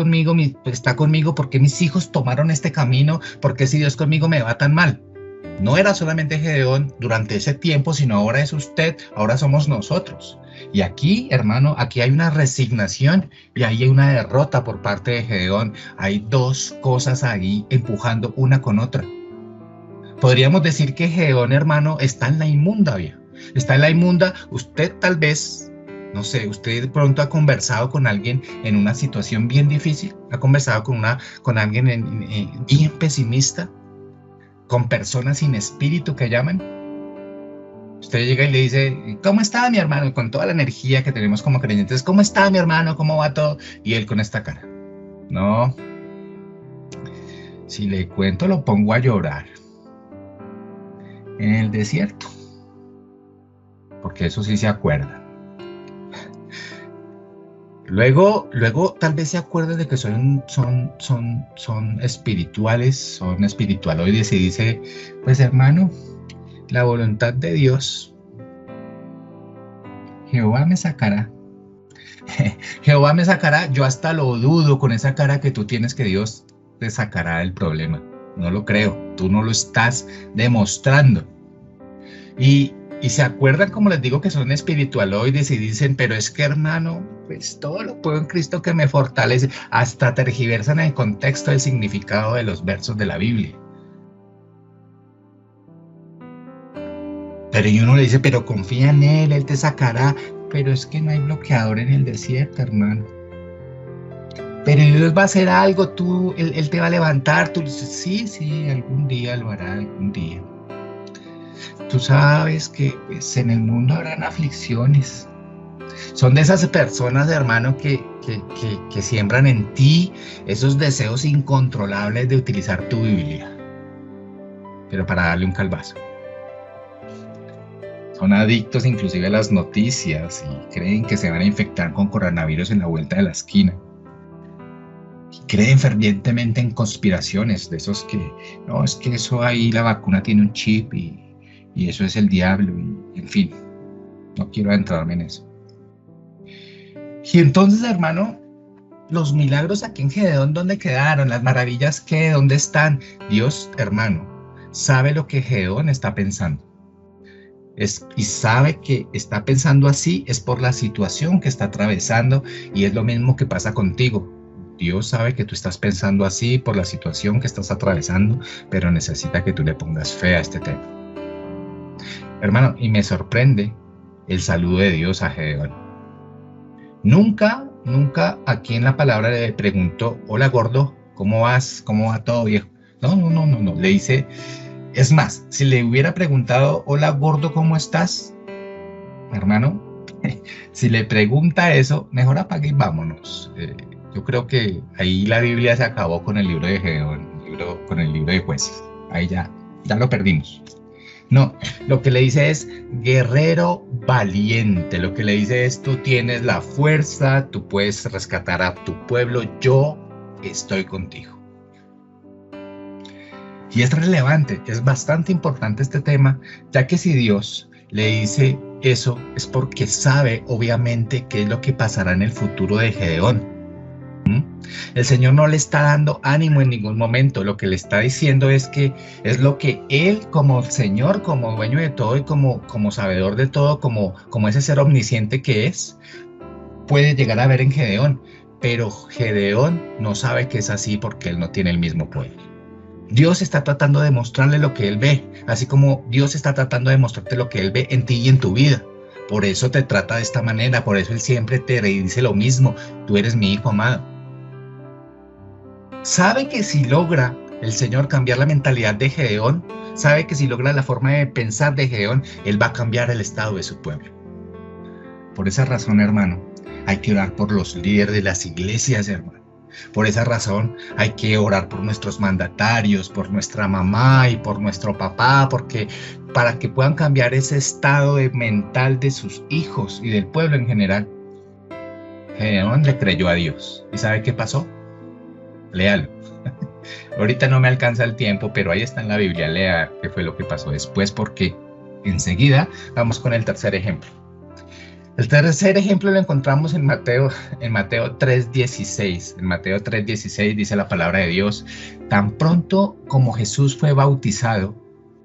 está conmigo, por qué mis hijos tomaron este camino? ¿Por qué si Dios conmigo me va tan mal? No era solamente Gedeón durante ese tiempo, sino ahora es usted, ahora somos nosotros. Y aquí, hermano, aquí hay una resignación y ahí hay una derrota por parte de Gedeón. Hay dos cosas ahí empujando una con otra. Podríamos decir que Gedeón, hermano, está en la inmunda, viejo. Está en la inmunda. Usted tal vez, no sé, usted de pronto ha conversado con alguien en una situación bien difícil, ha conversado con alguien bien pesimista, con personas sin espíritu que llaman. Usted llega y le dice, ¿cómo está mi hermano? Y con toda la energía que tenemos como creyentes, ¿cómo está mi hermano? ¿Cómo va todo? Y él con esta cara. No, si le cuento lo pongo a llorar en el desierto, porque eso sí se acuerda. Luego tal vez se acuerde de que son espirituales, son espiritualoides y dice, pues hermano, la voluntad de Dios, Jehová me sacará. Jehová me sacará, yo hasta lo dudo con esa cara que tú tienes que Dios te sacará del problema. No lo creo, tú no lo estás demostrando. Y se acuerdan, como les digo, que son espiritualoides y dicen, pero es que hermano, pues todo lo puedo en Cristo que me fortalece. Hasta tergiversan el contexto del significado de los versos de la Biblia. Pero uno le dice, pero confía en Él te sacará. Pero es que no hay bloqueador en el desierto, hermano. Pero Dios va a hacer algo, Él te va a levantar. Tú dices, sí, algún día lo hará, algún día. Tú sabes que pues, en el mundo habrán aflicciones. Son de esas personas, hermano, que siembran en ti esos deseos incontrolables de utilizar tu Biblia, pero para darle un calvazo. Son adictos inclusive a las noticias y creen que se van a infectar con coronavirus en la vuelta de la esquina. Y creen fervientemente en conspiraciones de esos que, no, es que eso ahí, la vacuna tiene un chip y eso es el diablo, y en fin, no quiero adentrarme en eso. Y entonces, hermano, los milagros aquí en Gedeón, ¿dónde quedaron? Las maravillas, ¿qué? ¿Dónde están? Dios, hermano, sabe lo que Gedeón está pensando. Y sabe que está pensando así es por la situación que está atravesando, y es lo mismo que pasa contigo. Dios sabe que tú estás pensando así por la situación que estás atravesando, pero necesita que tú le pongas fe a este tema. Hermano, y me sorprende el saludo de Dios a Gedeón. Nunca aquí en la palabra le preguntó, hola gordo, ¿cómo vas? ¿Cómo va todo, viejo? No. Le dice, es más, si le hubiera preguntado, hola gordo, ¿cómo estás? Hermano, si le pregunta eso, mejor apague y vámonos. Yo creo que ahí la Biblia se acabó con el libro de Gedeón, con el libro de Jueces. Ahí ya lo perdimos. No, lo que le dice es guerrero valiente. Lo que le dice es, tú tienes la fuerza, tú puedes rescatar a tu pueblo, yo estoy contigo. Y es relevante, es bastante importante este tema, ya que si Dios le dice eso es porque sabe obviamente qué es lo que pasará en el futuro de Gedeón. El Señor no le está dando ánimo en ningún momento, lo que le está diciendo es que es lo que Él como Señor, como dueño de todo y como sabedor de todo, como ese ser omnisciente que es, puede llegar a ver en Gedeón, pero Gedeón no sabe que es así porque él no tiene el mismo poder. Dios está tratando de mostrarle lo que Él ve, así como Dios está tratando de mostrarte lo que Él ve en ti y en tu vida. Por eso te trata de esta manera, por eso Él siempre te dice lo mismo, tú eres mi hijo amado. Sabe que si logra el Señor cambiar la mentalidad de Gedeón, sabe que si logra la forma de pensar de Gedeón, Él va a cambiar el estado de su pueblo. Por esa razón, hermano, Hay que orar por los líderes de las iglesias, hermano. Por esa razón hay que orar por nuestros mandatarios, por nuestra mamá y por nuestro papá, porque para que puedan cambiar ese estado mental de sus hijos y del pueblo en general. Gedeón le creyó a Dios. ¿Y sabe qué pasó? Léalo. Ahorita no me alcanza el tiempo, pero ahí está en la Biblia. Lea qué fue lo que pasó después, porque enseguida vamos con el tercer ejemplo. El tercer ejemplo lo encontramos en Mateo 3:16. En Mateo 3:16 dice la palabra de Dios: tan pronto como Jesús fue bautizado,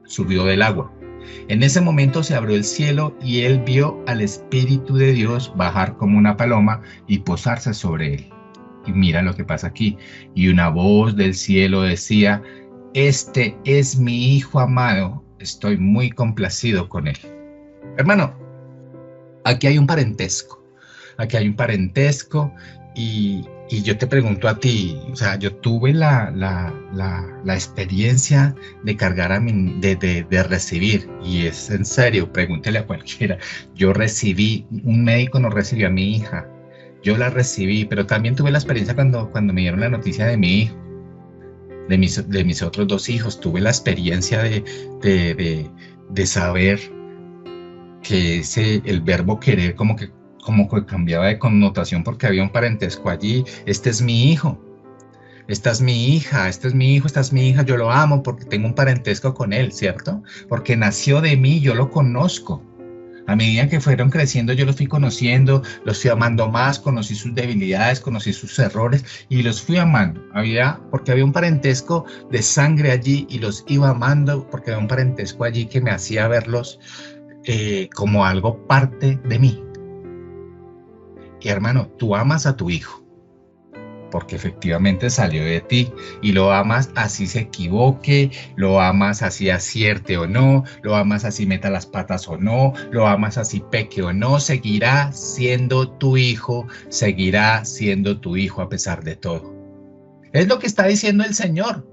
subió del agua. En ese momento se abrió el cielo y él vio al Espíritu de Dios bajar como una paloma y posarse sobre él. Y mira lo que pasa aquí. Y una voz del cielo decía: este es mi Hijo amado, estoy muy complacido con él. Hermano, aquí hay un parentesco. Aquí hay un parentesco y yo te pregunto a ti, o sea, yo tuve la experiencia de cargar a de recibir, y es en serio, pregúntele a cualquiera. Yo recibí, un médico no recibió a mi hija, yo la recibí, pero también tuve la experiencia cuando me dieron la noticia de mi hijo, de mis otros dos hijos. Tuve la experiencia de saber que el verbo querer como que cambiaba de connotación porque había un parentesco allí. Este es mi hijo, esta es mi hija, este es mi hijo, esta es mi hija, yo lo amo porque tengo un parentesco con él, ¿cierto? Porque nació de mí, yo lo conozco. A medida que fueron creciendo, yo los fui conociendo, los fui amando más, conocí sus debilidades, conocí sus errores y los fui amando. Porque había un parentesco de sangre allí y los iba amando porque había un parentesco allí que me hacía verlos como algo parte de mí. Y hermano, tú amas a tu hijo porque efectivamente salió de ti y lo amas así se equivoque, lo amas así acierte o no, lo amas así meta las patas o no, lo amas así peque o no, seguirá siendo tu hijo a pesar de todo. Es lo que está diciendo el Señor.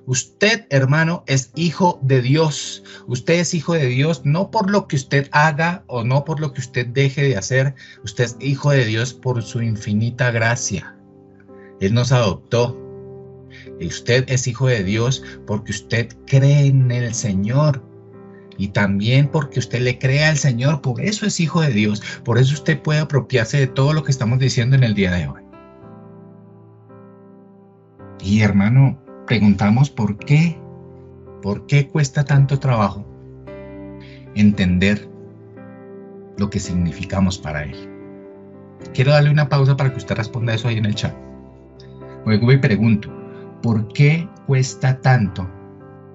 Usted, hermano, es hijo de Dios. Usted es hijo de Dios no por lo que usted haga o no por lo que usted deje de hacer. Usted es hijo de Dios por su infinita gracia. Él nos adoptó. Y usted es hijo de Dios porque usted cree en el Señor. Y también porque usted le cree al Señor. Por eso es hijo de Dios. Por eso usted puede apropiarse de todo lo que estamos diciendo en el día de hoy. Y hermano, preguntamos por qué cuesta tanto trabajo entender lo que significamos para Él. Quiero darle una pausa para que usted responda eso ahí en el chat. Luego me pregunto, ¿por qué cuesta tanto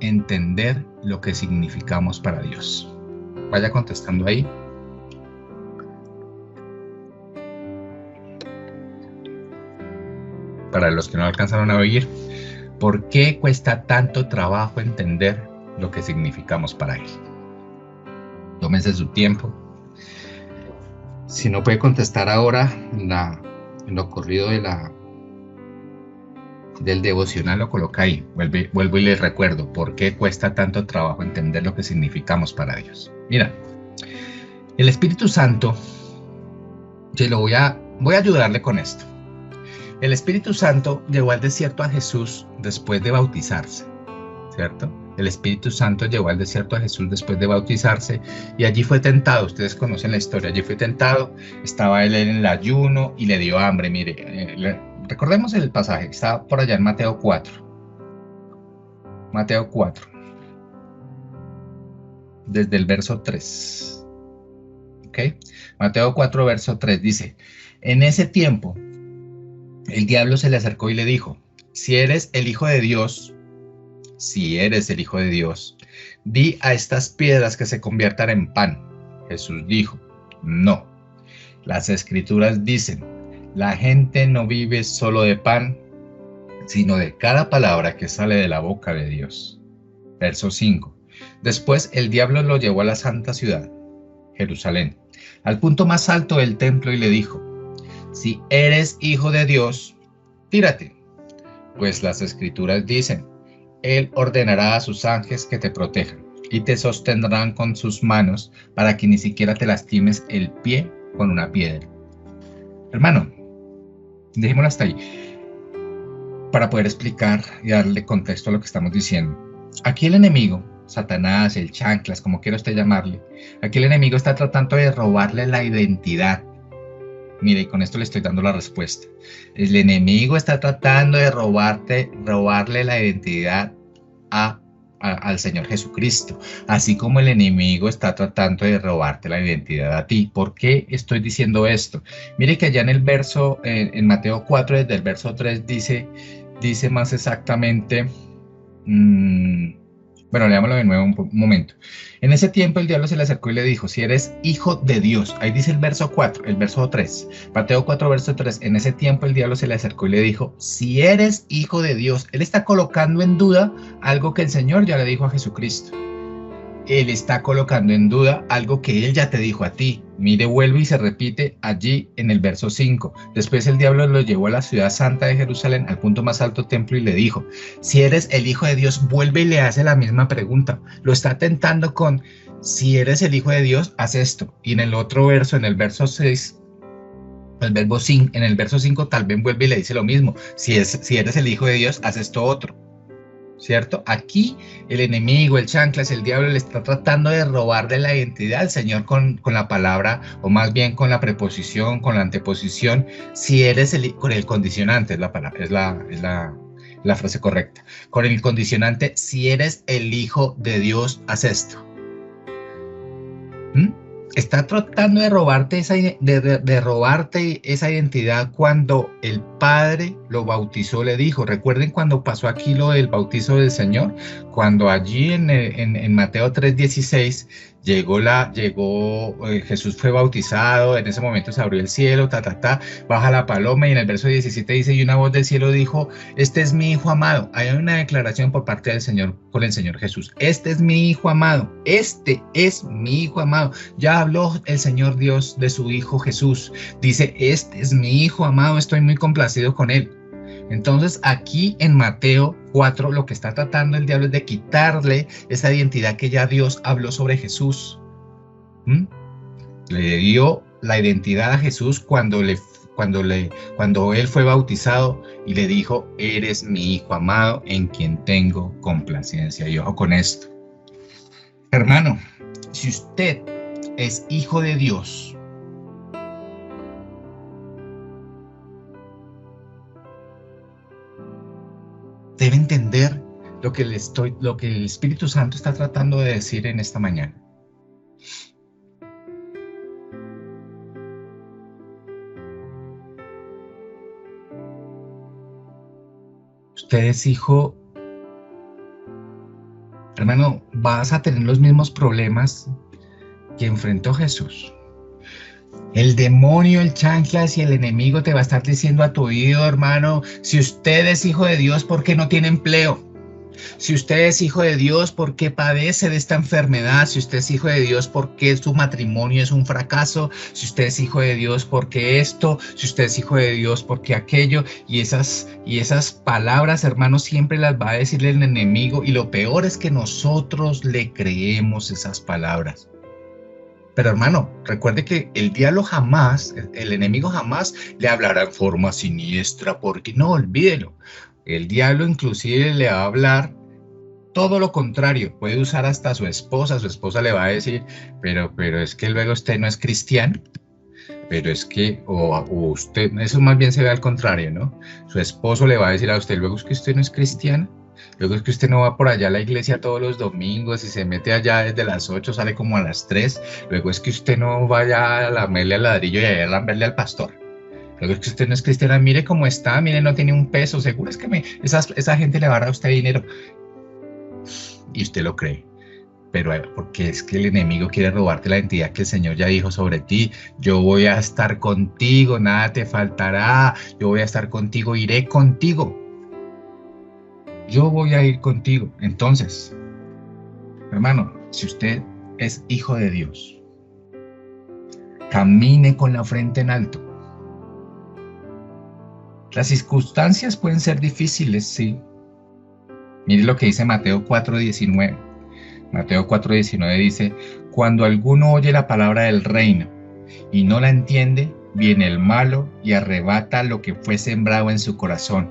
entender lo que significamos para Dios? Vaya contestando ahí. Para los que no alcanzaron a oír, ¿por qué cuesta tanto trabajo entender lo que significamos para Él? Tómese su tiempo. Si no puede contestar ahora, en lo corrido del devocional lo coloca ahí. Vuelvo y les recuerdo, ¿por qué cuesta tanto trabajo entender lo que significamos para Dios? Mira, el Espíritu Santo, voy a ayudarle con esto. El Espíritu Santo llevó al desierto a Jesús después de bautizarse, ¿cierto? El Espíritu Santo llevó al desierto a Jesús después de bautizarse y allí fue tentado. Ustedes conocen la historia. Allí fue tentado, estaba él en el ayuno y le dio hambre. Mire, recordemos el pasaje, está por allá en Mateo 4. Mateo 4, desde el verso 3. ¿Ok? Mateo 4, verso 3 dice: en ese tiempo, el diablo se le acercó y le dijo: si eres el Hijo de Dios, di a estas piedras que se conviertan en pan. Jesús dijo: no, las Escrituras dicen, la gente no vive solo de pan, sino de cada palabra que sale de la boca de Dios. Verso 5. Después el diablo lo llevó a la santa ciudad, Jerusalén, al punto más alto del templo y le dijo: si eres hijo de Dios, tírate, pues las Escrituras dicen, Él ordenará a sus ángeles que te protejan y te sostendrán con sus manos para que ni siquiera te lastimes el pie con una piedra. Hermano, dejémoslo hasta ahí para poder explicar y darle contexto a lo que estamos diciendo. Aquí el enemigo, Satanás, el chanclas, como quiera usted llamarle, aquí el enemigo está tratando de robarle la identidad. Mire, y con esto le estoy dando la respuesta. El enemigo está tratando de robarle la identidad al Señor Jesucristo, así como el enemigo está tratando de robarte la identidad a ti. ¿Por qué estoy diciendo esto? Mire que allá en el verso, en Mateo 4, desde el verso 3, dice más exactamente, bueno, leámoslo de nuevo un momento. En ese tiempo el diablo se le acercó y le dijo, si eres hijo de Dios, ahí dice el verso 4, el verso 3, Mateo 4, verso 3, en ese tiempo el diablo se le acercó y le dijo, si eres hijo de Dios, él está colocando en duda algo que el Señor ya le dijo a Jesucristo. Él está colocando en duda algo que él ya te dijo a ti. Mire, vuelve y se repite allí en el verso 5. Después el diablo lo llevó a la ciudad santa de Jerusalén, al punto más alto templo, y le dijo, si eres el hijo de Dios, vuelve y le hace la misma pregunta. Lo está tentando con, si eres el hijo de Dios, haz esto. Y en el otro verso, en el verso 6, en el verso 5 tal vez vuelve y le dice lo mismo. Si eres el hijo de Dios, haz esto otro. ¿Cierto? Aquí el enemigo, el chanclas, el diablo le está tratando de robar de la identidad al Señor con la palabra, o más bien con la preposición, con la anteposición, si eres con el condicionante, es la palabra, es la frase correcta. Con el condicionante, si eres el hijo de Dios, haz esto. Está tratando de robarte esa identidad cuando el Padre lo bautizó, le dijo. Recuerden cuando pasó aquí lo del bautizo del Señor, cuando allí en Mateo 3:16 Jesús fue bautizado, en ese momento se abrió el cielo, baja la paloma, y en el verso 17 dice, y una voz del cielo dijo, este es mi hijo amado. Hay una declaración por parte del Señor con el Señor Jesús, este es mi hijo amado, este es mi hijo amado. Ya habló el Señor Dios de su hijo Jesús, dice, este es mi hijo amado, estoy muy complacido con él. Entonces aquí en Mateo 4 lo que está tratando el diablo es de quitarle esa identidad que ya Dios habló sobre Jesús. Le dio la identidad a Jesús cuando él fue bautizado y le dijo, eres mi hijo amado en quien tengo complacencia. Y ojo con esto. Hermano, si usted es hijo de Dios, debe entender lo que el Espíritu Santo está tratando de decir en esta mañana. Usted es hijo, hermano, vas a tener los mismos problemas que enfrentó Jesús. El demonio, el chanclas y el enemigo te va a estar diciendo a tu oído, hermano, si usted es hijo de Dios, ¿por qué no tiene empleo? Si usted es hijo de Dios, ¿por qué padece de esta enfermedad? Si usted es hijo de Dios, ¿por qué su matrimonio es un fracaso? Si usted es hijo de Dios, ¿por qué esto? Si usted es hijo de Dios, ¿por qué aquello? Y esas palabras, hermanos, siempre las va a decirle el enemigo, y lo peor es que nosotros le creemos esas palabras. Pero hermano, recuerde que el diablo jamás, el enemigo jamás le hablará en forma siniestra, porque no, olvídelo. El diablo inclusive le va a hablar todo lo contrario, puede usar hasta a su esposa le va a decir, pero es que luego usted no es cristiano, pero es que, o usted, eso más bien se ve al contrario, ¿no? Su esposo le va a decir a usted, luego es que usted no es cristiano. Luego es que usted no va por allá a la iglesia todos los domingos y se mete allá desde las 8, sale como a las 3. Luego es que usted no vaya a lamerle al ladrillo y a lamerle al pastor. Luego es que usted no es cristiana, mire cómo está, mire, no tiene un peso, seguro es que esa gente le va a dar a usted dinero. Y usted lo cree. Pero porque es que el enemigo quiere robarte la identidad que el Señor ya dijo sobre ti. Yo voy a estar contigo, nada te faltará, yo voy a estar contigo, iré contigo. Yo voy a ir contigo. Entonces, hermano, si usted es hijo de Dios, camine con la frente en alto. Las circunstancias pueden ser difíciles, sí. Mire lo que dice Mateo 4:19. Mateo 4:19 dice, cuando alguno oye la palabra del reino y no la entiende, viene el malo y arrebata lo que fue sembrado en su corazón.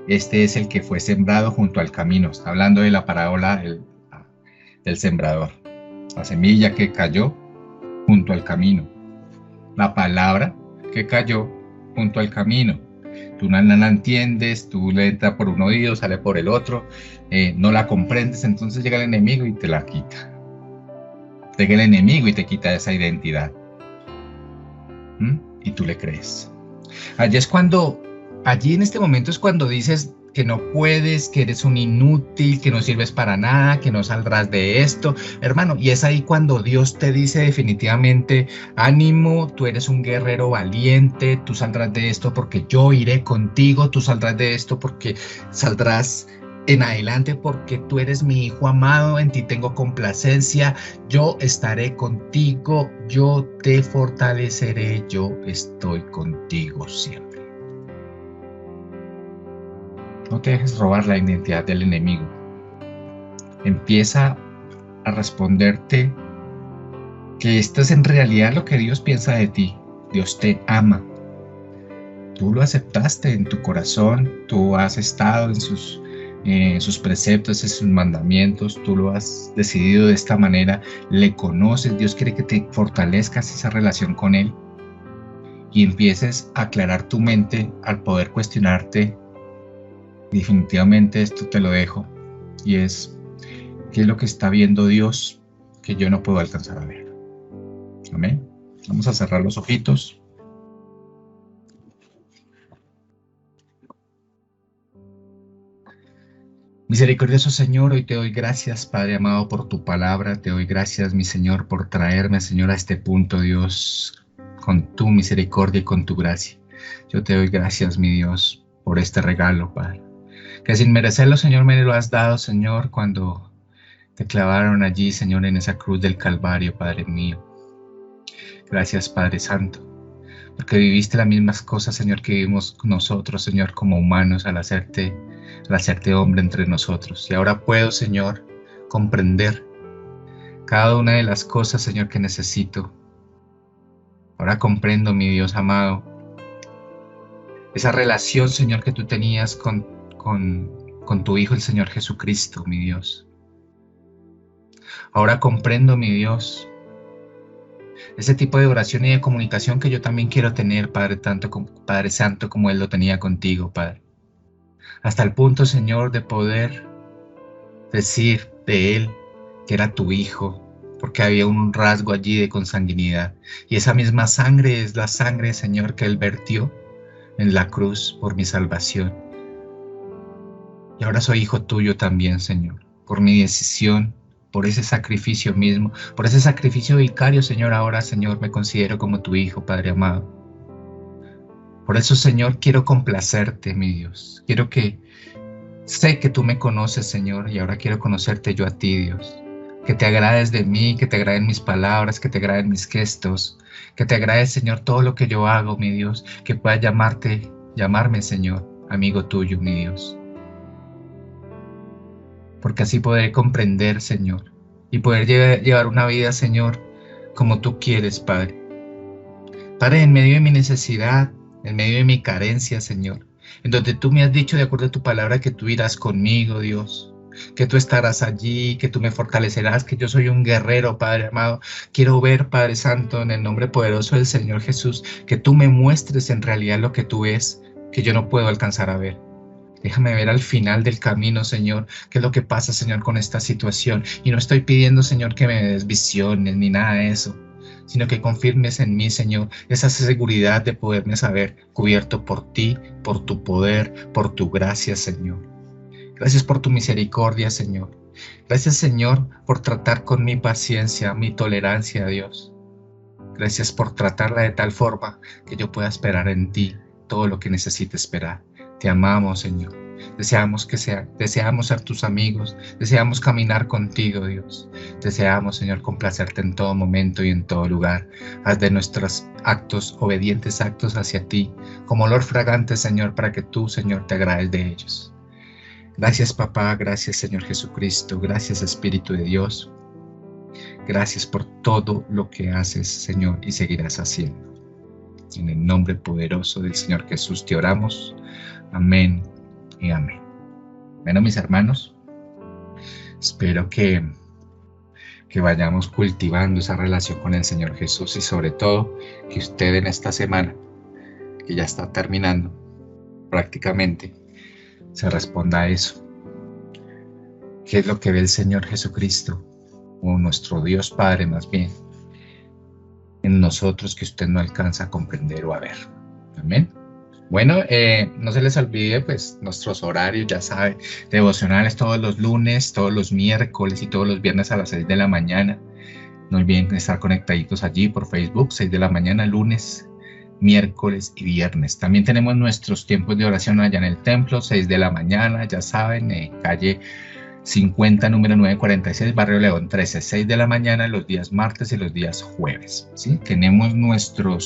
Este es el que fue sembrado junto al camino. Está hablando de la parábola del sembrador. La semilla que cayó junto al camino. La palabra que cayó junto al camino. Tú no la entiendes, tú le entras por un oído, sale por el otro, no la comprendes, entonces llega el enemigo y te la quita. Llega el enemigo y te quita esa identidad. Y tú le crees. Allí en este momento es cuando dices que no puedes, que eres un inútil, que no sirves para nada, que no saldrás de esto, hermano. Y es ahí cuando Dios te dice definitivamente, ánimo, tú eres un guerrero valiente, tú saldrás de esto porque yo iré contigo, tú saldrás de esto porque saldrás en adelante porque tú eres mi hijo amado, en ti tengo complacencia, yo estaré contigo, yo te fortaleceré, yo estoy contigo siempre. No te dejes robar la identidad del enemigo. Empieza a responderte que esto es en realidad lo que Dios piensa de ti. Dios te ama. Tú lo aceptaste en tu corazón, tú has estado en sus preceptos, en sus mandamientos, tú lo has decidido de esta manera, le conoces, Dios quiere que te fortalezcas esa relación con Él y empieces a aclarar tu mente al poder cuestionarte. Definitivamente esto te lo dejo y es qué es lo que está viendo Dios que yo no puedo alcanzar a ver. Amén. Vamos a cerrar los ojitos. Misericordioso Señor, hoy te doy gracias, Padre amado, por tu palabra. Te doy gracias, mi Señor, por traerme, Señor, a este punto, Dios, con tu misericordia y con tu gracia. Yo te doy gracias, mi Dios, por este regalo, Padre. Que sin merecerlo, Señor, me lo has dado, Señor, cuando te clavaron allí, Señor, en esa cruz del Calvario, Padre mío. Gracias, Padre Santo, porque viviste las mismas cosas, Señor, que vivimos nosotros, Señor, como humanos al hacerte hombre entre nosotros. Y ahora puedo, Señor, comprender cada una de las cosas, Señor, que necesito. Ahora comprendo, mi Dios amado, esa relación, Señor, que tú tenías con tu Hijo, el Señor Jesucristo, mi Dios. Ahora comprendo, mi Dios, ese tipo de oración y de comunicación que yo también quiero tener, Padre Santo, como Él lo tenía contigo, Padre. Hasta el punto, Señor, de poder decir de Él que era tu Hijo, porque había un rasgo allí de consanguinidad. Y esa misma sangre es la sangre, Señor, que Él vertió en la cruz por mi salvación. Y ahora soy hijo tuyo también, Señor, por mi decisión, por ese sacrificio mismo, por ese sacrificio vicario, Señor. Ahora, Señor, me considero como tu hijo, Padre amado. Por eso, Señor, quiero complacerte, mi Dios. Sé que tú me conoces, Señor, y ahora quiero conocerte yo a ti, Dios. Que te agrades de mí, que te agraden mis palabras, que te agraden mis gestos, que te agrade, Señor, todo lo que yo hago, mi Dios, que pueda llamarme, Señor, amigo tuyo, mi Dios. Porque así podré comprender, Señor, y poder llevar una vida, Señor, como tú quieres, Padre. Padre, en medio de mi necesidad, en medio de mi carencia, Señor, en donde tú me has dicho, de acuerdo a tu palabra, que tú irás conmigo, Dios, que tú estarás allí, que tú me fortalecerás, que yo soy un guerrero, Padre amado. Quiero ver, Padre Santo, en el nombre poderoso del Señor Jesús, que tú me muestres en realidad lo que tú ves, que yo no puedo alcanzar a ver. Déjame ver al final del camino, Señor, qué es lo que pasa, Señor, con esta situación. Y no estoy pidiendo, Señor, que me des visiones ni nada de eso, sino que confirmes en mí, Señor, esa seguridad de poderme saber cubierto por ti, por tu poder, por tu gracia, Señor. Gracias por tu misericordia, Señor. Gracias, Señor, por tratar con mi paciencia, mi tolerancia, Dios. Gracias por tratarla de tal forma que yo pueda esperar en ti todo lo que necesite esperar. Te amamos, Señor. Deseamos ser tus amigos. Deseamos caminar contigo, Dios. Deseamos, Señor, complacerte en todo momento y en todo lugar. Haz de nuestros actos, obedientes actos hacia ti, como olor fragante, Señor, para que tú, Señor, te agrades de ellos. Gracias, Papá. Gracias, Señor Jesucristo. Gracias, Espíritu de Dios. Gracias por todo lo que haces, Señor, y seguirás haciendo. En el nombre poderoso del Señor Jesús te oramos. Amén y amén. Bueno, mis hermanos, espero que vayamos cultivando esa relación con el Señor Jesús y sobre todo que usted en esta semana, que ya está terminando prácticamente, se responda a eso. ¿Qué es lo que ve el Señor Jesucristo, o nuestro Dios Padre más bien, en nosotros que usted no alcanza a comprender o a ver? Amén. Bueno, no se les olvide pues nuestros horarios, ya saben, devocionales todos los lunes, todos los miércoles y todos los viernes a las 6 de la mañana. No olviden estar conectaditos allí por Facebook, 6 de la mañana, lunes, miércoles y viernes. También tenemos nuestros tiempos de oración allá en el templo, 6 de la mañana, ya saben, calle 50, número 946, Barrio León 13, 6 de la mañana, los días martes y los días jueves. ¿Sí? Tenemos nuestro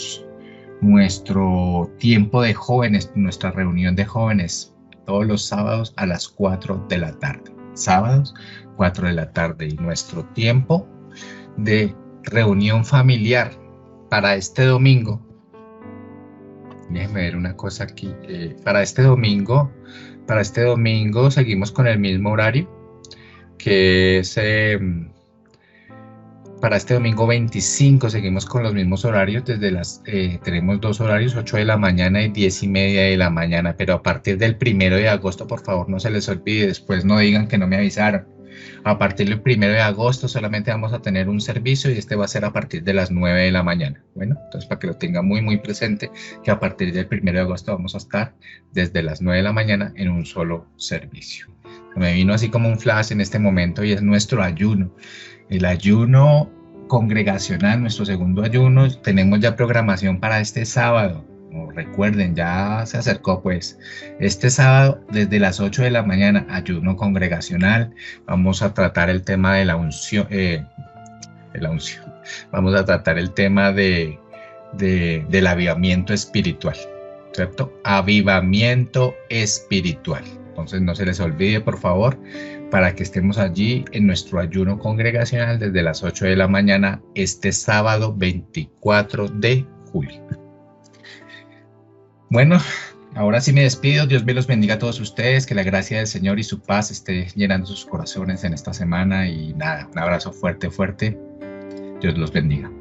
tiempo de jóvenes, nuestra reunión de jóvenes, todos los sábados a las 4 de la tarde. Sábados, 4 de la tarde. Y nuestro tiempo de reunión familiar para este domingo. Déjenme ver una cosa aquí. Para este domingo seguimos con el mismo horario, que es para este domingo 25, seguimos con los mismos horarios, tenemos dos horarios, 8 de la mañana y 10:30 de la mañana, pero a partir del 1 de agosto, por favor, no se les olvide, después no digan que no me avisaron. A partir del 1 de agosto solamente vamos a tener un servicio y este va a ser a partir de las 9 de la mañana. Bueno, entonces para que lo tengan muy presente, que a partir del 1 de agosto vamos a estar desde las 9 de la mañana en un solo servicio. Me vino así como un flash en este momento y es nuestro ayuno. El ayuno congregacional, nuestro segundo ayuno, tenemos ya programación para este sábado. Recuerden, ya se acercó pues. Este sábado desde las 8 de la mañana, ayuno congregacional. Vamos a tratar el tema de la unción. Vamos a tratar el tema del avivamiento espiritual, ¿cierto? Avivamiento espiritual. Entonces no se les olvide, por favor, para que estemos allí en nuestro ayuno congregacional desde las 8 de la mañana este sábado 24 de julio. Bueno, ahora sí me despido. Dios me los bendiga a todos ustedes, que la gracia del Señor y su paz esté llenando sus corazones en esta semana y nada, un abrazo fuerte. Dios los bendiga.